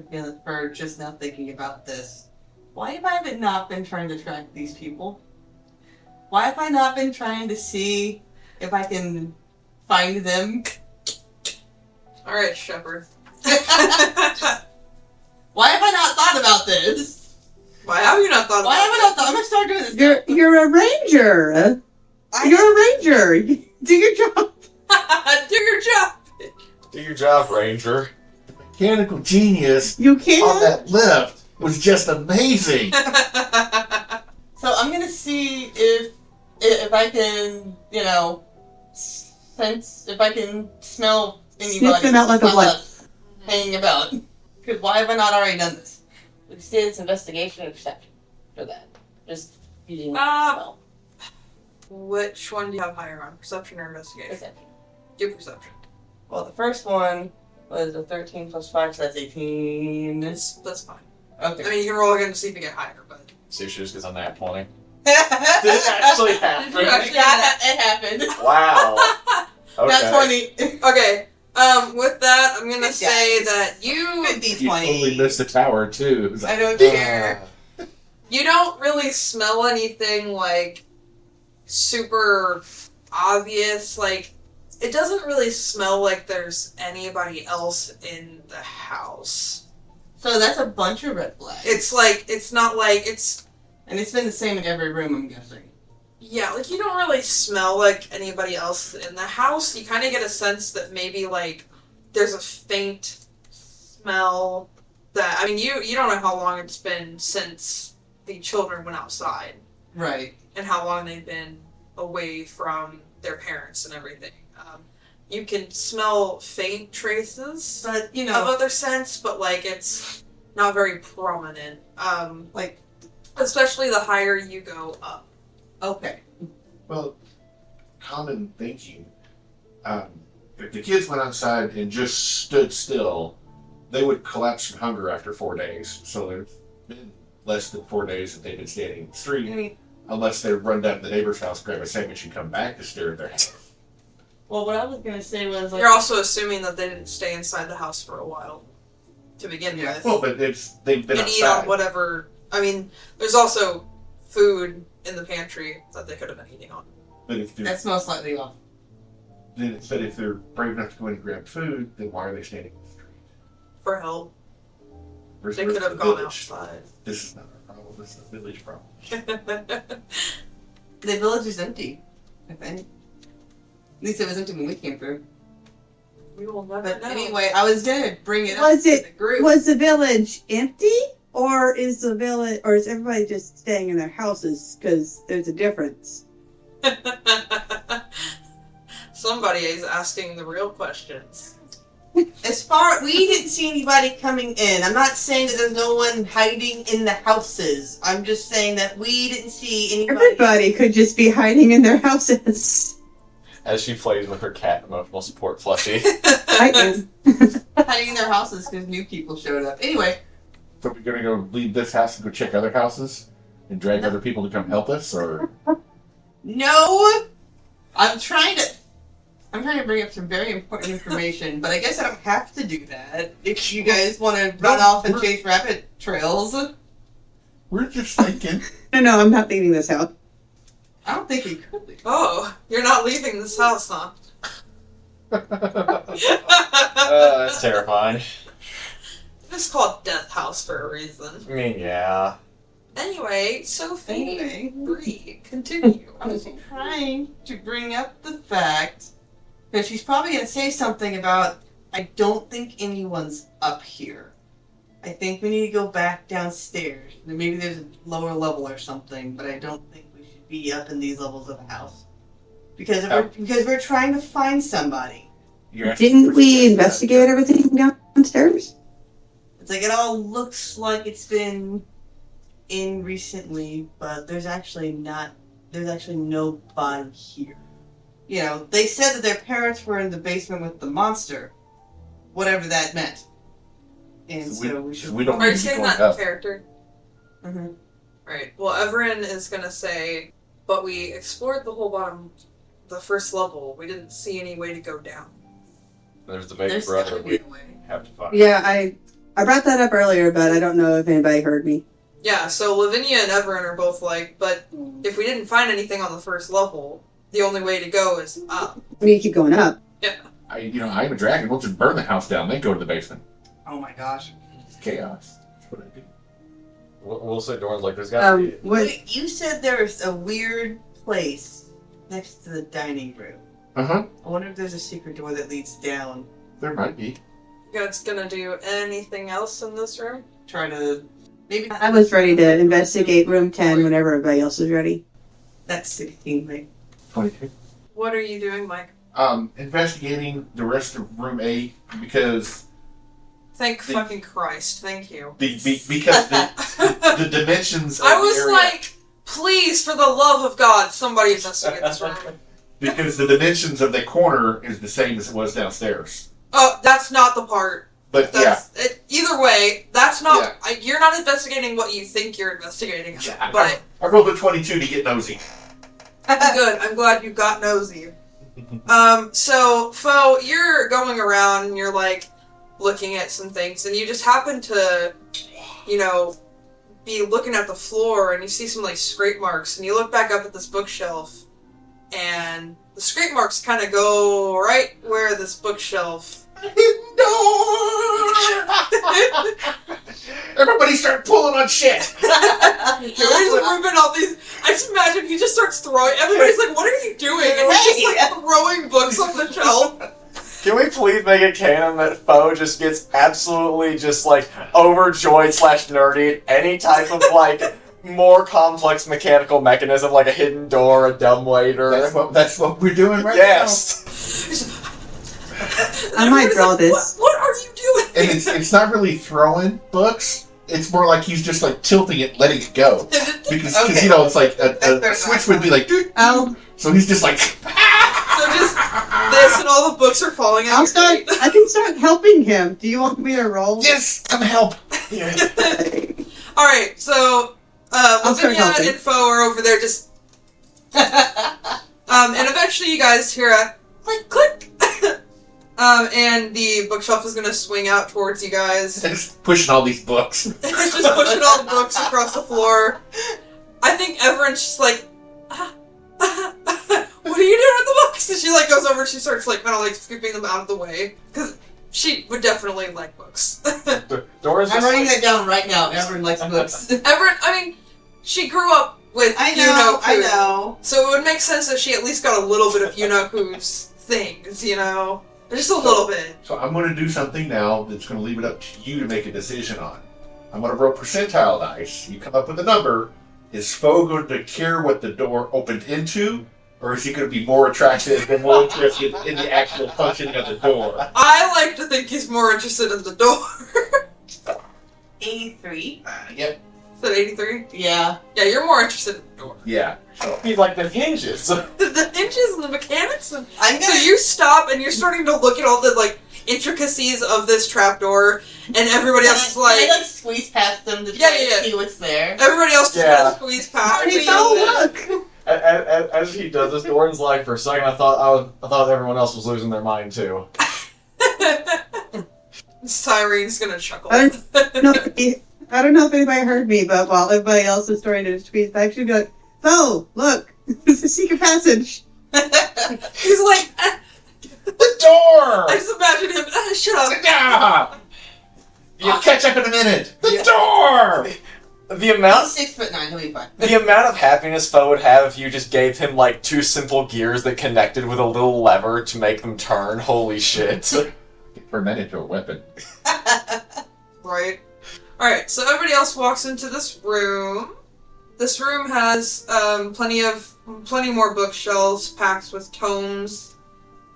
for just now thinking about this. Why have I not been trying to track these people? Why have I not been trying to see if I can find them? Alright, Shepard. Why have I not thought about this? Why have you not thought about Why have I not thought? I'm gonna start doing this. You're a ranger. You're a ranger. Do your job. Do your job. Do your job, Ranger. The mechanical genius You on can't. that lift was just amazing. So I'm gonna see if I can, sense, if I can smell anybody. Sniff them out like a blunt. Hanging about. Because why have I not already done this? We just did investigation or perception for that. Just using smell. Which one do you have higher on? Perception or investigation? perception. Do perception. Well, the first one was a 13 plus 5, so that's 18. That's fine. Okay. I mean, you can roll again to see if you get higher, but... See if she just gets on that 20. Did it actually happen? Did you actually It happened. Wow. Okay. Not 20. Okay, with that, I'm gonna say Guys. that you You totally missed the tower too. It was I like, don't care. you don't really smell anything, super obvious, it doesn't really smell like there's anybody else in the house. So that's a bunch of red flags. It's not like it's... And it's been the same in every room, I'm guessing. Yeah, you don't really smell like anybody else in the house. You kind of get a sense that maybe, there's a faint smell that... I mean, you don't know how long it's been since the children went outside. Right. And how long they've been away from their parents and everything. You can smell faint traces But, of other scents, but, it's not very prominent. Especially the higher you go up. Okay. well, common thinking. If the kids went outside and just stood still, they would collapse from hunger after 4 days. So there's been less than 4 days that they've been standing in the street, unless they run down to the neighbor's house, grab a sandwich, and come back to stare at their house. Well, what I was going to say was... You're also assuming that they didn't stay inside the house for a while to begin with. Well, but they've been and eat outside. on whatever... I mean, there's also food in the pantry that they could have been eating on. But if they're, That's most likely off. but if they're brave enough to go in and grab food, then why are they standing in the street? For help. Where's They the could rest have of the gone village? outside. This is not our problem. This is the village problem. The village is empty. I think. At least it was empty when we came through. We will never But know. anyway, I was gonna bring it Was up to it- the group. Was the village empty, or is everybody just staying in their houses? Because there's a difference. Somebody is asking the real questions. As far we didn't see anybody coming in. I'm not saying that there's no one hiding in the houses. I'm just saying that we didn't see anybody. Everybody could just be hiding in their houses. As she plays with her cat emotional support plushie. I am. hiding in their houses because new people showed up. Anyway, So we're gonna go leave this house and go check other houses and drag No. other people to come help us, or no. I'm trying to bring up some very important information, but I guess I don't have to do that if you guys want to run off and chase rabbit trails. we're just thinking. No, I'm not leaving this house. I don't think we could leave. Oh, you're not leaving this house, huh? That's terrifying. It's called Death House for a reason. I mean, yeah. Anyway, Sophie, Anyway. Bree, continue. I was trying to bring up the fact that she's probably going to say something about, I don't think anyone's up here. I think we need to go back downstairs. Maybe there's a lower level or something, but I don't think we should be up in these levels of the house. Because we're trying to find somebody. You're asking Didn't for we suggestions. investigate everything downstairs? It's like it all looks like it's been in recently, but there's actually nobody here. You know, they said that their parents were in the basement with the monster, whatever that meant. And so we should. we don't Are you need to saying go that up. in character? Mm-hmm. Right. Well, Everin is gonna say, but we explored the whole bottom, the first level. We didn't see any way to go down. There's the big There's brother gotta be we a way. have to find. Yeah, I brought that up earlier, but I don't know if anybody heard me. Yeah. So Lavinia and Everin are both like, but if we didn't find anything on the first level, the only way to go is up. I mean, you keep going up. I'm a dragon. We'll just burn the house down, then go to the basement. Oh my gosh. It's chaos. That's what I do. We'll say Doran's like, there's gotta be. What? Wait, you said there was a weird place next to the dining room. Uh-huh. I wonder if there's a secret door that leads down. There might be. You guys gonna do anything else in this room? Try to maybe. I was ready to investigate room 10 whenever everybody else was ready. That's 16, right? 22. What are you doing, Mike? Investigating the rest of room A because Thank fucking Christ. Thank you. because the dimensions of I the was area, like, please, for the love of God, somebody investigate this room. because the dimensions of the corner is the same as it was downstairs. Oh, that's not the part. But Either way, that's not. Yeah. You're not investigating what you think you're investigating. yeah, But I rolled a 22 to get nosy. good. I'm glad you got nosy. So Fo, you're going around and you're like looking at some things, and you just happen to, be looking at the floor, and you see some like scrape marks, and you look back up at this bookshelf, and the scrape marks kind of go right where this bookshelf. Everybody start pulling on shit. He's ripping all these. I just imagine he just starts throwing. Everybody's like, "What are you doing?" And he's just like throwing books off the shelf. Can we please make it canon that Foe just gets absolutely just like overjoyed / nerdy at any type of like more complex mechanical mechanism, like a hidden door, a dumbwaiter? That's what we're doing right Yes. I might Everybody's draw like, this. What are you doing? now. And it's not really throwing books. It's more like he's just like tilting it, letting it go. Because Okay. it's like a switch would be like, doot, Oh, so he's just like, So just this, and all the books are falling out. I can start helping him. Do you want me to roll? yes, come help. All right, so I'll start Lavinia helping. and Fo are over there just. And eventually you guys hear a click, click. And the bookshelf is gonna swing out towards you guys. Just pushing all these books. It's just pushing all the books across the floor. I think everyone's just like, what are you doing with the books? And she like goes over and she starts like kind of like scooping them out of the way because she would definitely like books. Dora's I'm just writing that down right now. Everyone likes books. Everyone, I mean, she grew up with I Yunoku, know. so it would make sense that she at least got a little bit of Yunoku's things, you know, just a little bit. So I'm going to do something now that's going to leave it up to you to make a decision on. I'm going to roll percentile dice. You come up with a number. Is Foe going to care what the door opened into? Or is he going to be more attracted and more interested in the actual functioning of the door? I like to think he's more interested in the door. 83. Yep. Is that 83? Yeah. Yeah, you're more interested in the door. Yeah. So be like the hinges. The hinges and the mechanics. And... I'm So gonna. you stop and you're starting to look at all the like intricacies of this trapdoor, and everybody else is Can I like, squeeze past them to try Yeah. and see what's there? everybody else just Yeah. kind of squeeze past. Hey, me. oh, look! As he does this, Doran's like, for a second, I thought everyone else was losing their mind too. Syrene's gonna chuckle. I don't know if anybody heard me, but while everybody else is starting to squeeze back, she'd be like, "So, look, it's a secret passage." He's like, the door. I just imagine him. Shut up. Yeah. You'll catch up in a minute. The door. The amount, 6'9", he'll be fine. the amount of happiness Foe would have if you just gave him like two simple gears that connected with a little lever to make them turn. Holy shit! Turn that into a weapon. Right. Alright, so everybody else walks into this room. This room has plenty more bookshelves packed with tomes.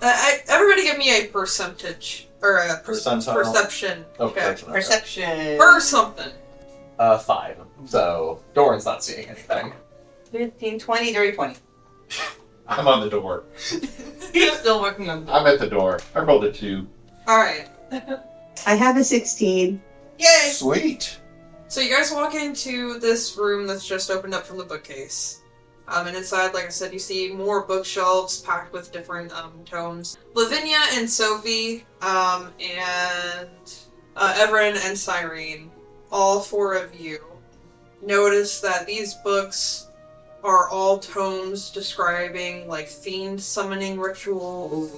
Everybody give me a percentage. Or a Percentile. perception. Okay. Perception. Or something. 5. So Doran's not seeing anything. 15, 20, dirty 20. I'm on the door. He's still working on I'm at the door. I rolled a 2. Alright. I have a 16. Yay! Sweet. So you guys walk into this room that's just opened up from the bookcase. And inside, like I said, you see more bookshelves packed with different tomes. Lavinia and Savoie, and Everin and Cyrene, all 4 of you, notice that these books are all tomes describing like fiend summoning rituals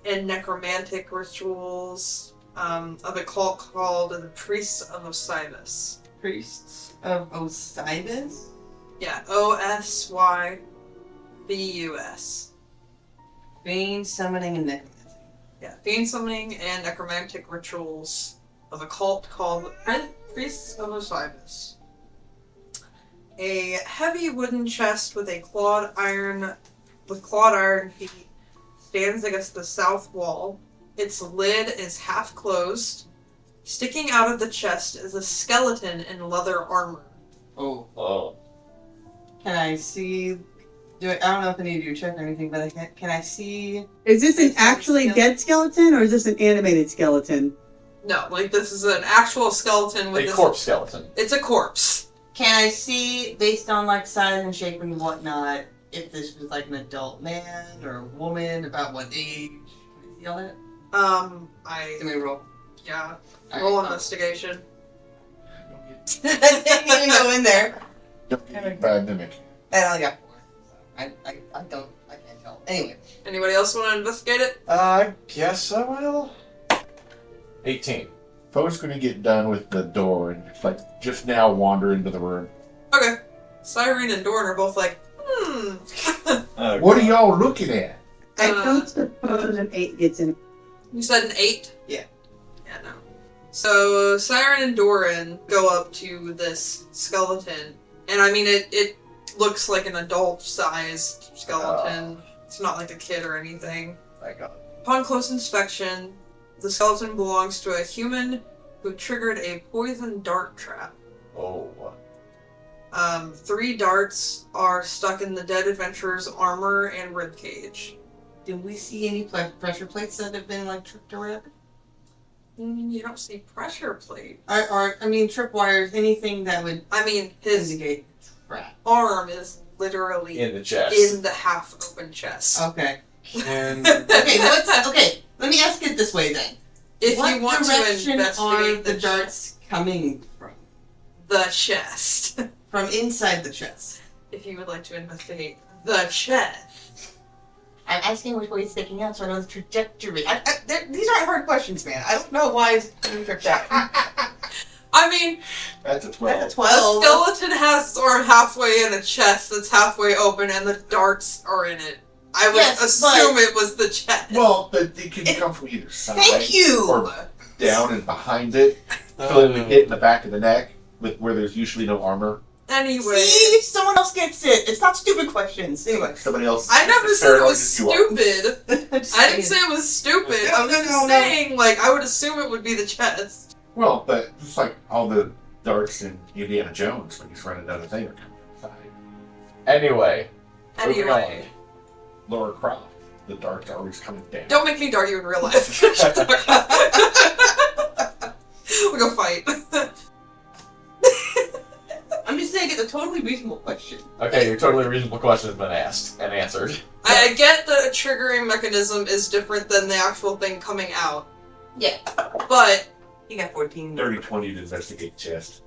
and necromantic rituals of a cult called the Priests of Osiris. Priests of Osiris? Yeah, Osybus. Fiend summoning and necromancy. Yeah, fiend summoning and necromantic rituals of a cult called the Priests of Osiris. A heavy wooden chest with clawed iron feet stands against the south wall. Its lid is half closed. Sticking out of the chest is a skeleton in leather armor. Oh. Can I see... I don't know if I need to do a check or anything, but can I see... Is this an actually dead skeleton, or is this an animated skeleton? No, like this is an actual skeleton with A corpse skeleton. It's a corpse. Can I see, based on like size and shape and whatnot, if this was like an adult man or a woman, about what age? Can I see all that? Let me roll. Yeah. All Roll right. investigation. I didn't even go in there. Don't get me by mimic. And I only got 4. I can't tell. Anyway. Anybody else want to investigate it? I guess I will. 18. Foe's gonna get done with the door and just now wander into the room. Okay. Cyrene and Dorn are both like, Oh, What are God. y'all looking at? I don't suppose an 8 gets in. You said an 8? Yeah. Yeah, no. So, Siren and Doran go up to this skeleton. And I mean, it looks like an adult-sized skeleton. It's not like a kid or anything. Thank God. Upon close inspection, the skeleton belongs to a human who triggered a poison dart trap. Oh. 3 darts are stuck in the dead adventurer's armor and ribcage. Do we see any pressure plates that have been like tripped or whatever? You don't see pressure plate. Or I mean, tripwires, anything that would I mean, his indicate trap. arm is literally In the chest. in the half-open chest. Okay. And Okay, let me ask it this way then. If what you want to direction are investigate the darts coming from? the chest. From inside the chest. if you would like to investigate the chest. I'm asking which way it's sticking out so I know the trajectory. These aren't hard questions, man. I don't know why it's doing that. I mean, That's a 12. That's a a 12. skeleton has or halfway in a chest that's halfway open, and the darts are in it. I would assume it was the chest. Well, but it can come from either side. Thank you! Or down and behind it. So that we hit in the back of the neck, where there's usually no armor. Anyway. See? Someone else gets it. It's not stupid questions. Anyway. Somebody else. I never said it was stupid. stupid. I didn't say it was stupid. I'm just saying, like, I would assume it would be the chest. Well, but it's like all the darts in Indiana Jones when he's running down the thing are coming from the side. Anyway. Anyway. Laura Croft, the darts are always coming down. Don't make me dart you in real life. We'll go fight. I'm just saying it's a totally reasonable question. Okay, your totally reasonable question has been asked and answered. I get that a triggering mechanism is different than the actual thing coming out. Yeah. But You got 14. 30-20 to investigate chest.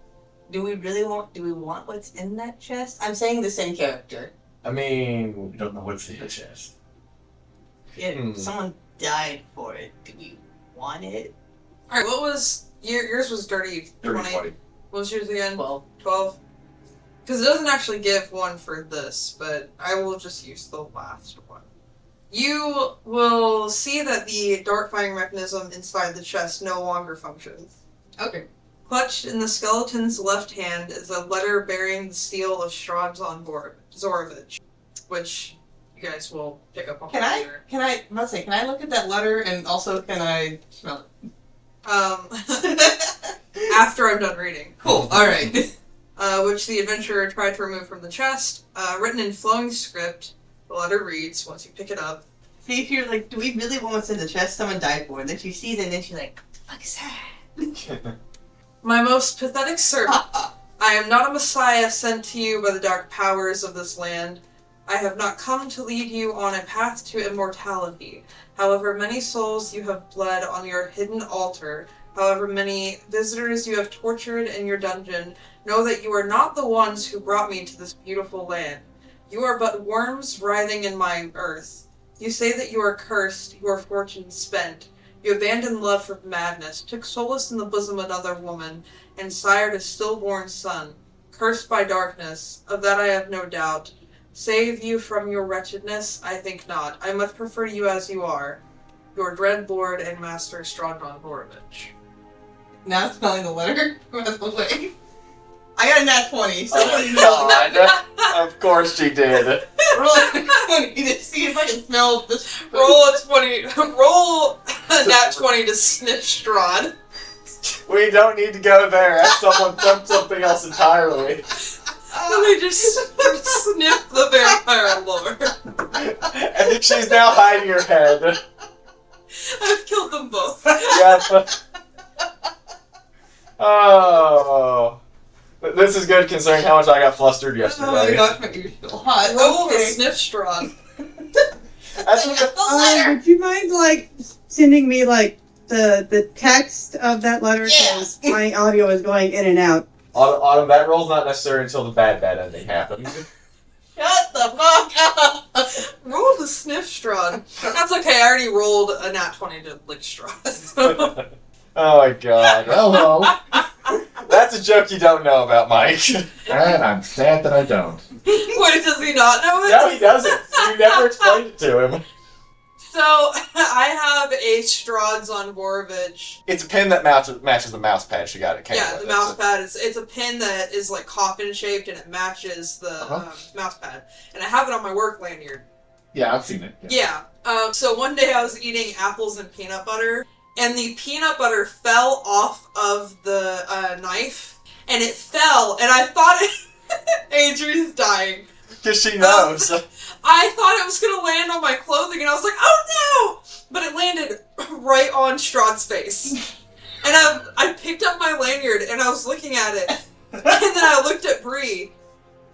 Do we want what's in that chest? I'm saying the same character. I mean, We don't know what's in the chest. Yeah, someone died for it. Do we want it? alright, what was yours was dirty 20. 30-20. What was yours again? 12. 12. Because it doesn't actually give one for this, but I will just use the last one. You will see that the dart firing mechanism inside the chest no longer functions. Okay. Clutched in the skeleton's left hand is a letter bearing the seal of Strahd's on board, Zorovich, which you guys will pick up on later. Can I look at that letter and also can I smell it? After I'm done reading. Cool, alright. Which the adventurer tried to remove from the chest. Written in flowing script, the letter reads, once you pick it up. See, if you're like, do we really want what's in the chest? Someone died for it. Then she sees it and then she's like, what the fuck is that? My most pathetic servant, I am not a messiah sent to you by the dark powers of this land. I have not come to lead you on a path to immortality. However many souls you have bled on your hidden altar, however many visitors you have tortured in your dungeon, know that you are not the ones who brought me to this beautiful land. You are but worms writhing in my earth. You say that you are cursed, your fortune spent. You abandoned love for madness, took solace in the bosom of another woman, and sired a stillborn son. Cursed by darkness, of that I have no doubt. Save you from your wretchedness? I think not. I much prefer you as you are. Your dread lord and master, Strahd Borovich. Now smelling the letter from the way. I got a nat 20, so God. Of course she did. roll a 20 to see if I can smell this. Roll a 20. Roll a nat 20 to sniff Strahd. We don't need to go there. Someone dumped something else entirely. Let me just sniff the vampire lore. And then she's now hiding her head. I've killed them both. Yep. Oh. This is good considering how much I got flustered yesterday. Oh my gosh, you're so hot. Roll to Okay. sniff Strahd. That's what Would you mind, like, sending me, like, the text of that letter? Because my audio is going in and out. Autumn, that roll's not necessary until the bad ending happens. Shut the fuck up! Roll to sniff Strahd. That's okay, I already rolled a nat 20 to lick Strahd. Oh my god. Hello. That's a joke you don't know about, Mike. And I'm sad that I don't. Wait, does he not know it? No, he doesn't. You never explained it to him. So, I have a Strahd's on Borovich. It's a pin that matches the mouse pad she got at camp. Yeah, the mouse pad it's a pin that is like coffin shaped and it matches the mouse pad. And I have it on my work lanyard. Yeah, I've seen it. Yeah. So one day I was eating apples and peanut butter, and the peanut butter fell off of the knife, and it fell, and I thought Adrian's dying. Because she knows. I thought it was going to land on my clothing, and I was like, oh no! But it landed right on Strahd's face. And I picked up my lanyard, and I was looking at it, and then I looked at Bree,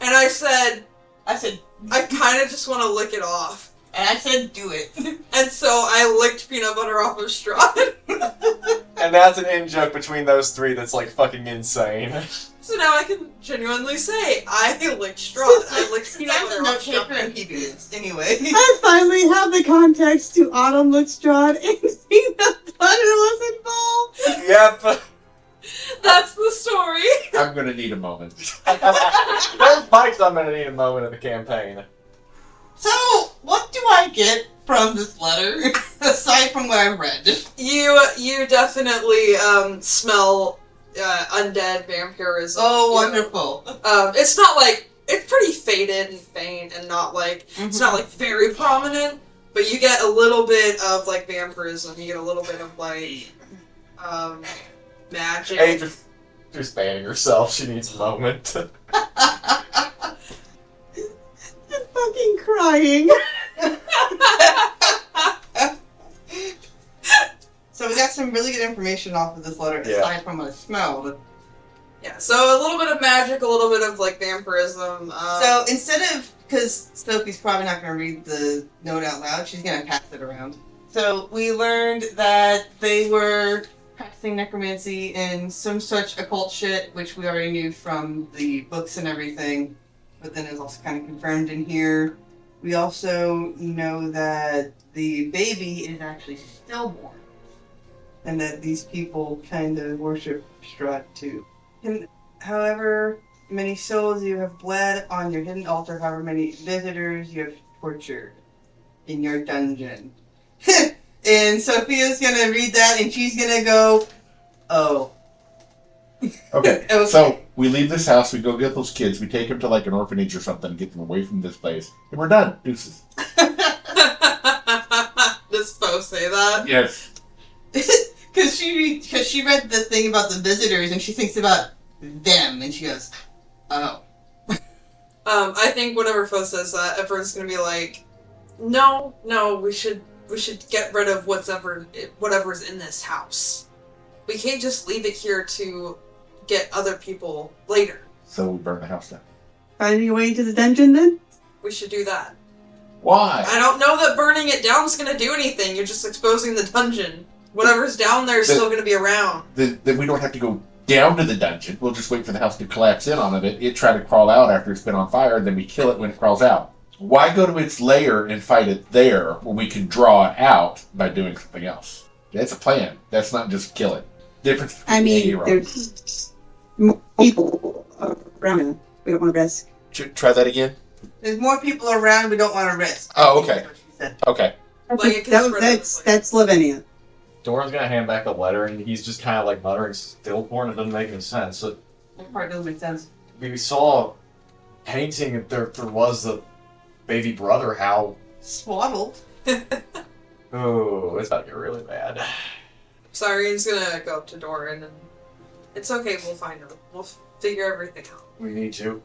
and I said, I kind of just want to lick it off. And I said, do it. And so I licked peanut butter off of Strahd. And that's an in-joke between those three that's like fucking insane. So now I can genuinely say, I licked Strahd. I licked peanut I'm butter a off note taker Strahd. and keeping this. Anyway. I finally have the context to Autumn looked Strahd and peanut butter was involved. Yep. That's the story. I'm gonna need a moment. There's Mike's I'm gonna need a moment of the campaign. So, what do I get from this letter, aside from what I've read? You definitely smell undead vampirism. Oh, wonderful. It's not like it's pretty faded and faint, and not like it's not like very prominent. But you get a little bit of like vampirism. You get a little bit of like magic. Hey, just banning herself. She needs a moment. I'm fucking crying. So we got some really good information off of this letter, aside from what I smelled. Yeah, so a little bit of magic, a little bit of like vampirism. So instead of, because Sophie's probably not going to read the note out loud, she's going to pass it around. So we learned that they were practicing necromancy and some such occult shit, which we already knew from the books and everything, but then it's also kind of confirmed in here. We also know that the baby is actually stillborn, and that these people kind of worship Strahd too. And however many souls you have bled on your hidden altar, however many visitors you have tortured in your dungeon. And Sophia's gonna read that and she's gonna go, oh. Okay, Okay. so we leave this house, we go get those kids, we take them to like an orphanage or something, get them away from this place, and we're done. Deuces. Does Fo say that? Yes. Because she read the thing about the visitors and she thinks about them and she goes, oh. I think whenever Fo says that, everyone's gonna be like, no, we should get rid of whatever's in this house. We can't just leave it here to get other people later. So we burn the house down. Finding a way into the dungeon then? We should do that. Why? I don't know that burning it down is gonna do anything. You're just exposing the dungeon. Whatever's down there is still gonna be around. Then we don't have to go down to the dungeon. We'll just wait for the house to collapse in on it try to crawl out after it's been on fire, then we kill it when it crawls out. Why go to its lair and fight it there when we can draw it out by doing something else? That's a plan. That's not just kill it. Difference between I A mean, and R. there's more people around. We don't want to risk. Try that again. There's more people around we don't want to risk. Oh, okay. That's what she said. Okay. Like, it can spread That's Lavinia. Doran's gonna hand back the letter, and he's just kind of like muttering stillborn. It doesn't make any sense. So That part doesn't make sense. we saw a painting, and there was the baby brother. How? Swaddled. Oh, it's about to get really bad. Cyrene's gonna go up to Doran and it's okay, we'll find him. We'll figure everything out. We need to.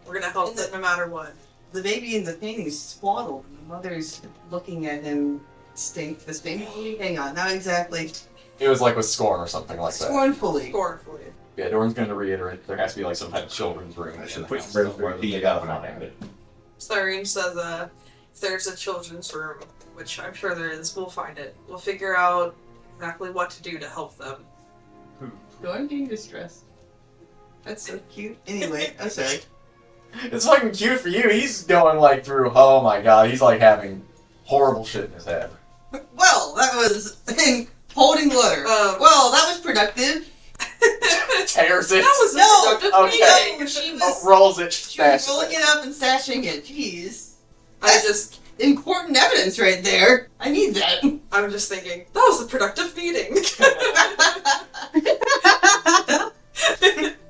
We're gonna help them no matter what. The baby in the painting is swaddled and the mother's looking at him disdainfully. Hang on, not exactly. It was like with scorn or something like that. Scornfully. Scornfully. Yeah, Doran's gonna reiterate there has to be like some type of children's room. I should in put the house some red where D they out gotta of find it. Cyrene says, if there's a children's room, which I'm sure there is, we'll find it. We'll figure out exactly what to do to help them. Don't be distressed. That's so cute. Anyway, I'm sorry. It's fucking cute for you. He's going like through. Oh my god, he's like having horrible shit in his head. Well, that was holding letter. Well, that was productive. Tears it. That was No, productive okay. meeting. She was Rolls it. she was Stashes rolling it. it up and stashing it. Jeez. I just, Important evidence right there. I need that. I'm just thinking, that was a productive meeting.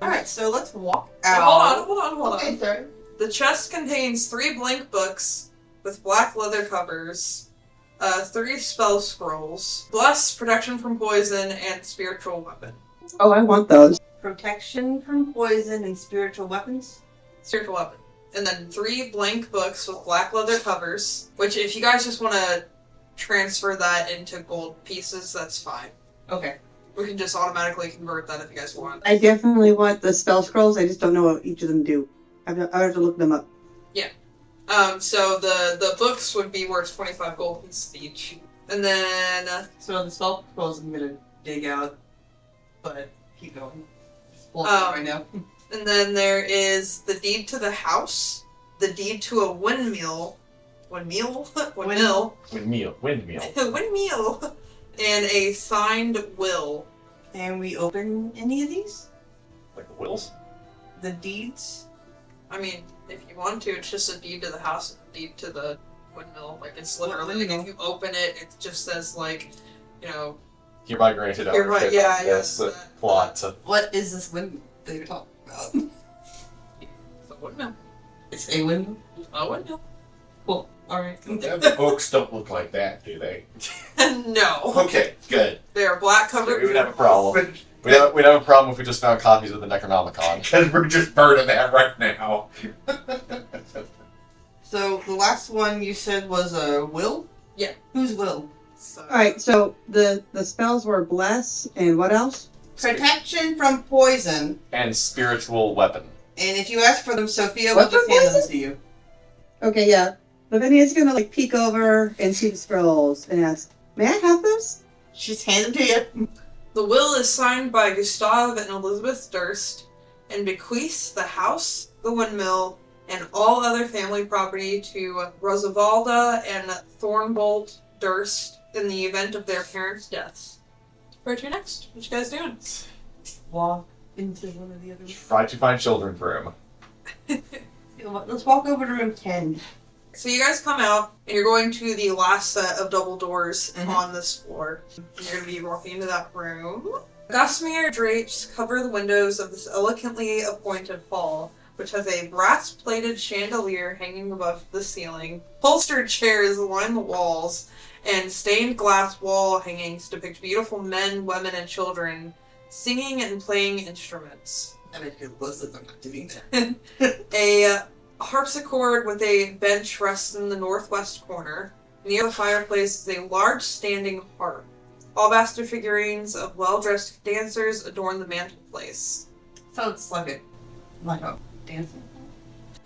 Alright, so let's walk Hold out. on, hold on, hold on. Okay, sorry. The chest contains 3 blank books with black leather covers, 3 spell scrolls, bless, protection from poison, and spiritual weapon. Oh, I want those. Protection from poison and spiritual weapons. Spiritual weapon. And then 3 blank books with black leather covers, which if you guys just want to transfer that into gold pieces, that's fine. Okay. We can just automatically convert that if you guys want. I definitely want the spell scrolls. I just don't know what each of them do. I have to look them up. So the books would be worth 25 gold pieces each. And then, So the spell scrolls I'm gonna dig out, but keep going. pull it up right now. And then there is the deed to the house, the deed to a windmill, windmill, and a signed will. And we open any of these? Like the wills? The deeds? I mean, if you want to, it's just a deed to the house, a deed to the windmill. Like, it's literally, like, if you open it, it just says, like, you know... Hereby granted Hereby- ownership yeah, of this yeah. plot. What is this windmill that you're talking about? It's a windmill. It's a windmill? A windmill. Cool. Alright. The books don't look like that, do they? No. Okay, good. They are black covered. We would have a problem. We'd have a problem if we just found copies of the Necronomicon. Because we're just burning that right now. So, the last one you said was a will? Yeah. Whose will? So, Alright, so the spells were bless and what else? Protection from poison. And spiritual weapon. And if you ask for them, Sophia will What just for hand them poison? to you. Okay, yeah. Lavinia's gonna peek over and see the scrolls and ask, may I have those? She's hand them to you. the will is signed by Gustav and Elizabeth Durst and bequeaths the house, the windmill, and all other family property to Rosavalda and Thornbolt Durst in the event of their parents' deaths. Where to next? What you guys doing? Walk into one of the other rooms. Try to find children's room. Let's walk over to room 10. So you guys come out, and you're going to the last set of double doors Mhm. on this floor. You're going to be walking into that room. Gossamer drapes cover the windows of this elegantly appointed hall, which has a brass-plated chandelier hanging above the ceiling. Upholstered chairs line the walls, and stained glass wall hangings depict beautiful men, women, and children singing and playing instruments. I bet you both of them not doing that. A harpsichord with a bench rests in the northwest corner. Near the fireplace is a large standing harp. Alabaster figurines of well-dressed dancers adorn the mantelpiece. So it's like a dancing.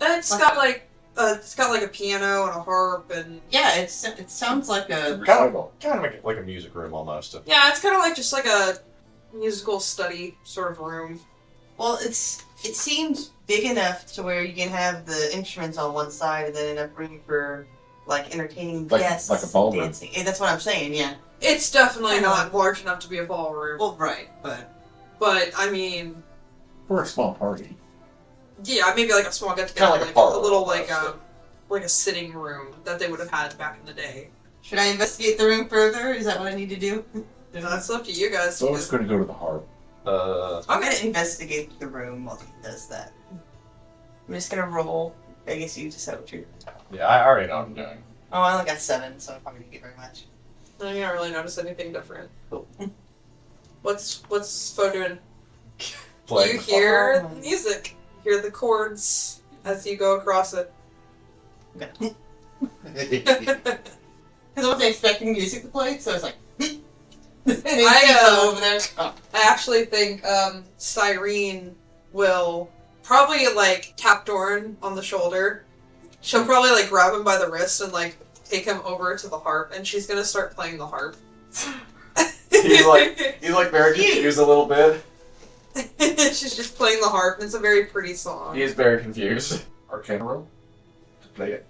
It's got like a piano and a harp and Yeah, it sounds like a Kind of like a music room almost. yeah, it's kind of like just like a musical study sort of room. well, it seems big enough to where you can have the instruments on one side and then enough room for like entertaining guests. like a ballroom. Dancing. Yeah, that's what I'm saying. Yeah. It's definitely Kinda not large enough to be a ballroom, Well, right, but but I mean, For a small party. yeah, maybe like a small get Kinda together, like a like parlor a little almost. like a sitting room that they would have had back in the day. should I investigate the room further? Is that what I need to do? That's up to you guys. So I was going to go to the harp. I'm gonna investigate the room while he does that. I'm just gonna roll. I guess you just have what you're. Yeah, I already know what I'm doing. Oh, I only got 7, so I'm probably gonna get very much. I don't really notice anything different. Cool. What's Fo doing? Playing You the hear harp. the music. You hear the chords as you go across it. Because I wasn't expecting music to play, so I was like. and then I, over there. Oh. I actually think Cyrene will probably like tap Doran on the shoulder. She'll probably like grab him by the wrist and like take him over to the harp, and she's gonna start playing the harp. He's like very confused a little bit. She's just playing the harp, and it's a very pretty song. He is very confused. Arcana roll? To play it.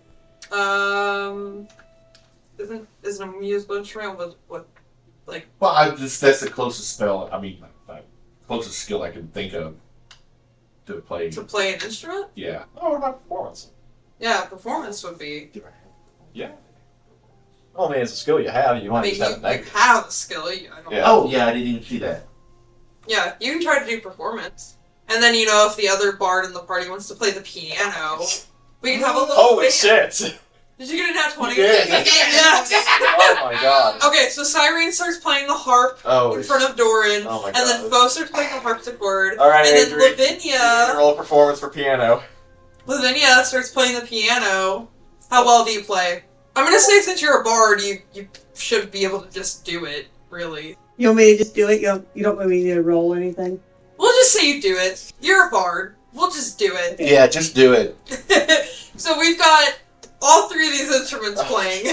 Isn't a musical instrument what like Well, that's the closest spell, closest skill I can think of to play. to play an instrument? Yeah. Oh, what about performance? Yeah, performance would be. Yeah. Well, I mean, it's a skill you have. You I might mean, just have a you negative. have a skill. I don't Yeah. Oh, yeah, I didn't even see that. Yeah, you can try to do performance. And then, if the other bard in the party wants to play the piano, we can have a little Holy band. shit! Did you get a nat 20? Yeah. Yes! Oh my god. Okay, so Cyrene starts playing the harp Oh. in front of Doran, Oh my and then God. Fo starts playing the harpsichord, Alright, and then Adri. You can Lavinia roll a performance for piano. starts playing the piano. How well do you play? I'm gonna say since you're a bard, you should be able to just do it, really. You want me to just do it? You don't want me to roll anything? We'll just say you do it. You're a bard. We'll just do it. Yeah, just do it. So we've got all 3 of these instruments playing.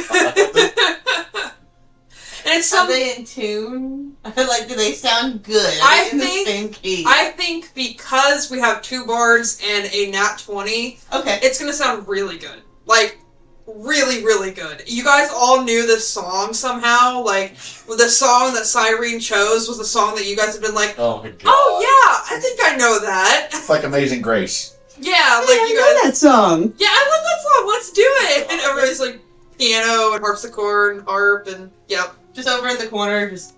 And And it's Are they in tune? Like, do they sound good? I in think- the same key? I think because we have 2 bards and a nat 20, Okay. it's gonna sound really good. Like, really, really good. You guys all knew this song somehow. Like, the song that Cyrene chose was the song that you guys have been like, Oh my god. oh yeah, I think I know that. It's like Amazing Grace. Yeah, Hey, like I you know guys. that song. Yeah, I love that song. Let's do it. And everybody's like piano and harpsichord and harp and yep. Just over in the corner, just...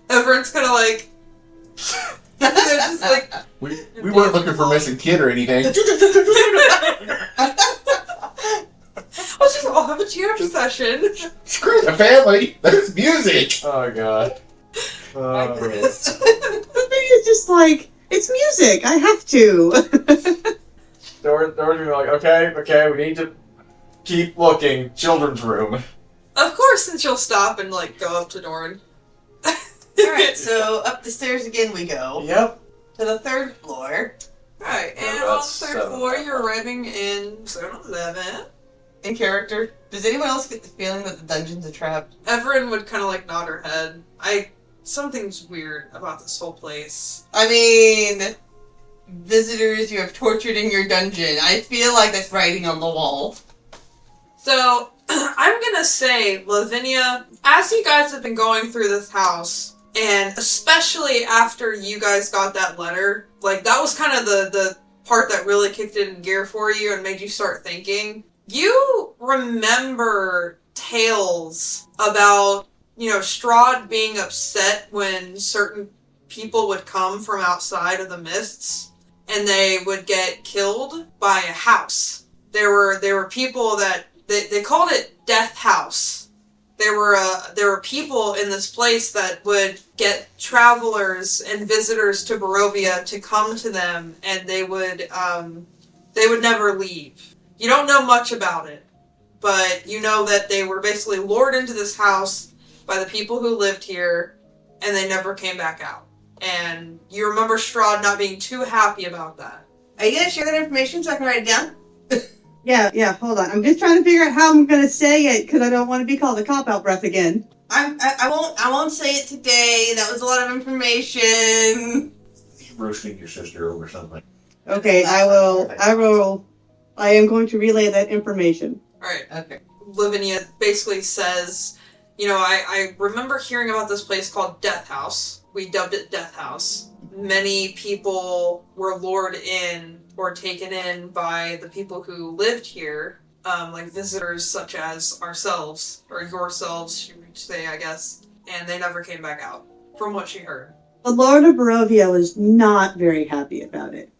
Everyone's kind of like. They're just like. We weren't looking for missing kid or anything. Let's just all have a jam session. Screw the family. There's music. Oh god. Like Oh. this. The thing is just like, it's music. I have to. Dora's gonna be like, okay, we need to keep looking. Children's room. Of course, and she'll stop and like go up to Doran. Alright, so up the stairs again we go. Yep. To the 3rd floor. Alright, and Oh, on the that's 3rd seven. floor, you're arriving in Zone 11. In character. Does anyone else get the feeling that the dungeon's a trap? Everyone would kind of like nod her head. Something's weird about this whole place. I mean, visitors you have tortured in your dungeon. I feel like that's writing on the wall. So, I'm gonna say, Lavinia, as you guys have been going through this house, and especially after you guys got that letter, like, that was kind of the part that really kicked it in gear for you and made you start thinking. You remember tales about, Strahd being upset when certain people would come from outside of the mists, and they would get killed by a house. There were people that they called it Death House. There were people in this place that would get travelers and visitors to Barovia to come to them, and they would never leave. You don't know much about it, but you know that they were basically lured into this house by the people who lived here, and they never came back out. And you remember Strahd not being too happy about that. Are you gonna share that information so I can write it down? Yeah, hold on. I'm just trying to figure out how I'm going to say it because I don't want to be called a cop-out breath again. I won't say it today. That was a lot of information. Roasting your sister over something. Okay, I am going to relay that information. Alright. Okay. Lavinia basically says, I remember hearing about this place called Death House. We dubbed it Death House. Many people were lured in or taken in by the people who lived here, like visitors such as ourselves, or yourselves, she would say, I guess, and they never came back out, from what she heard. The Lord of Barovia was not very happy about it.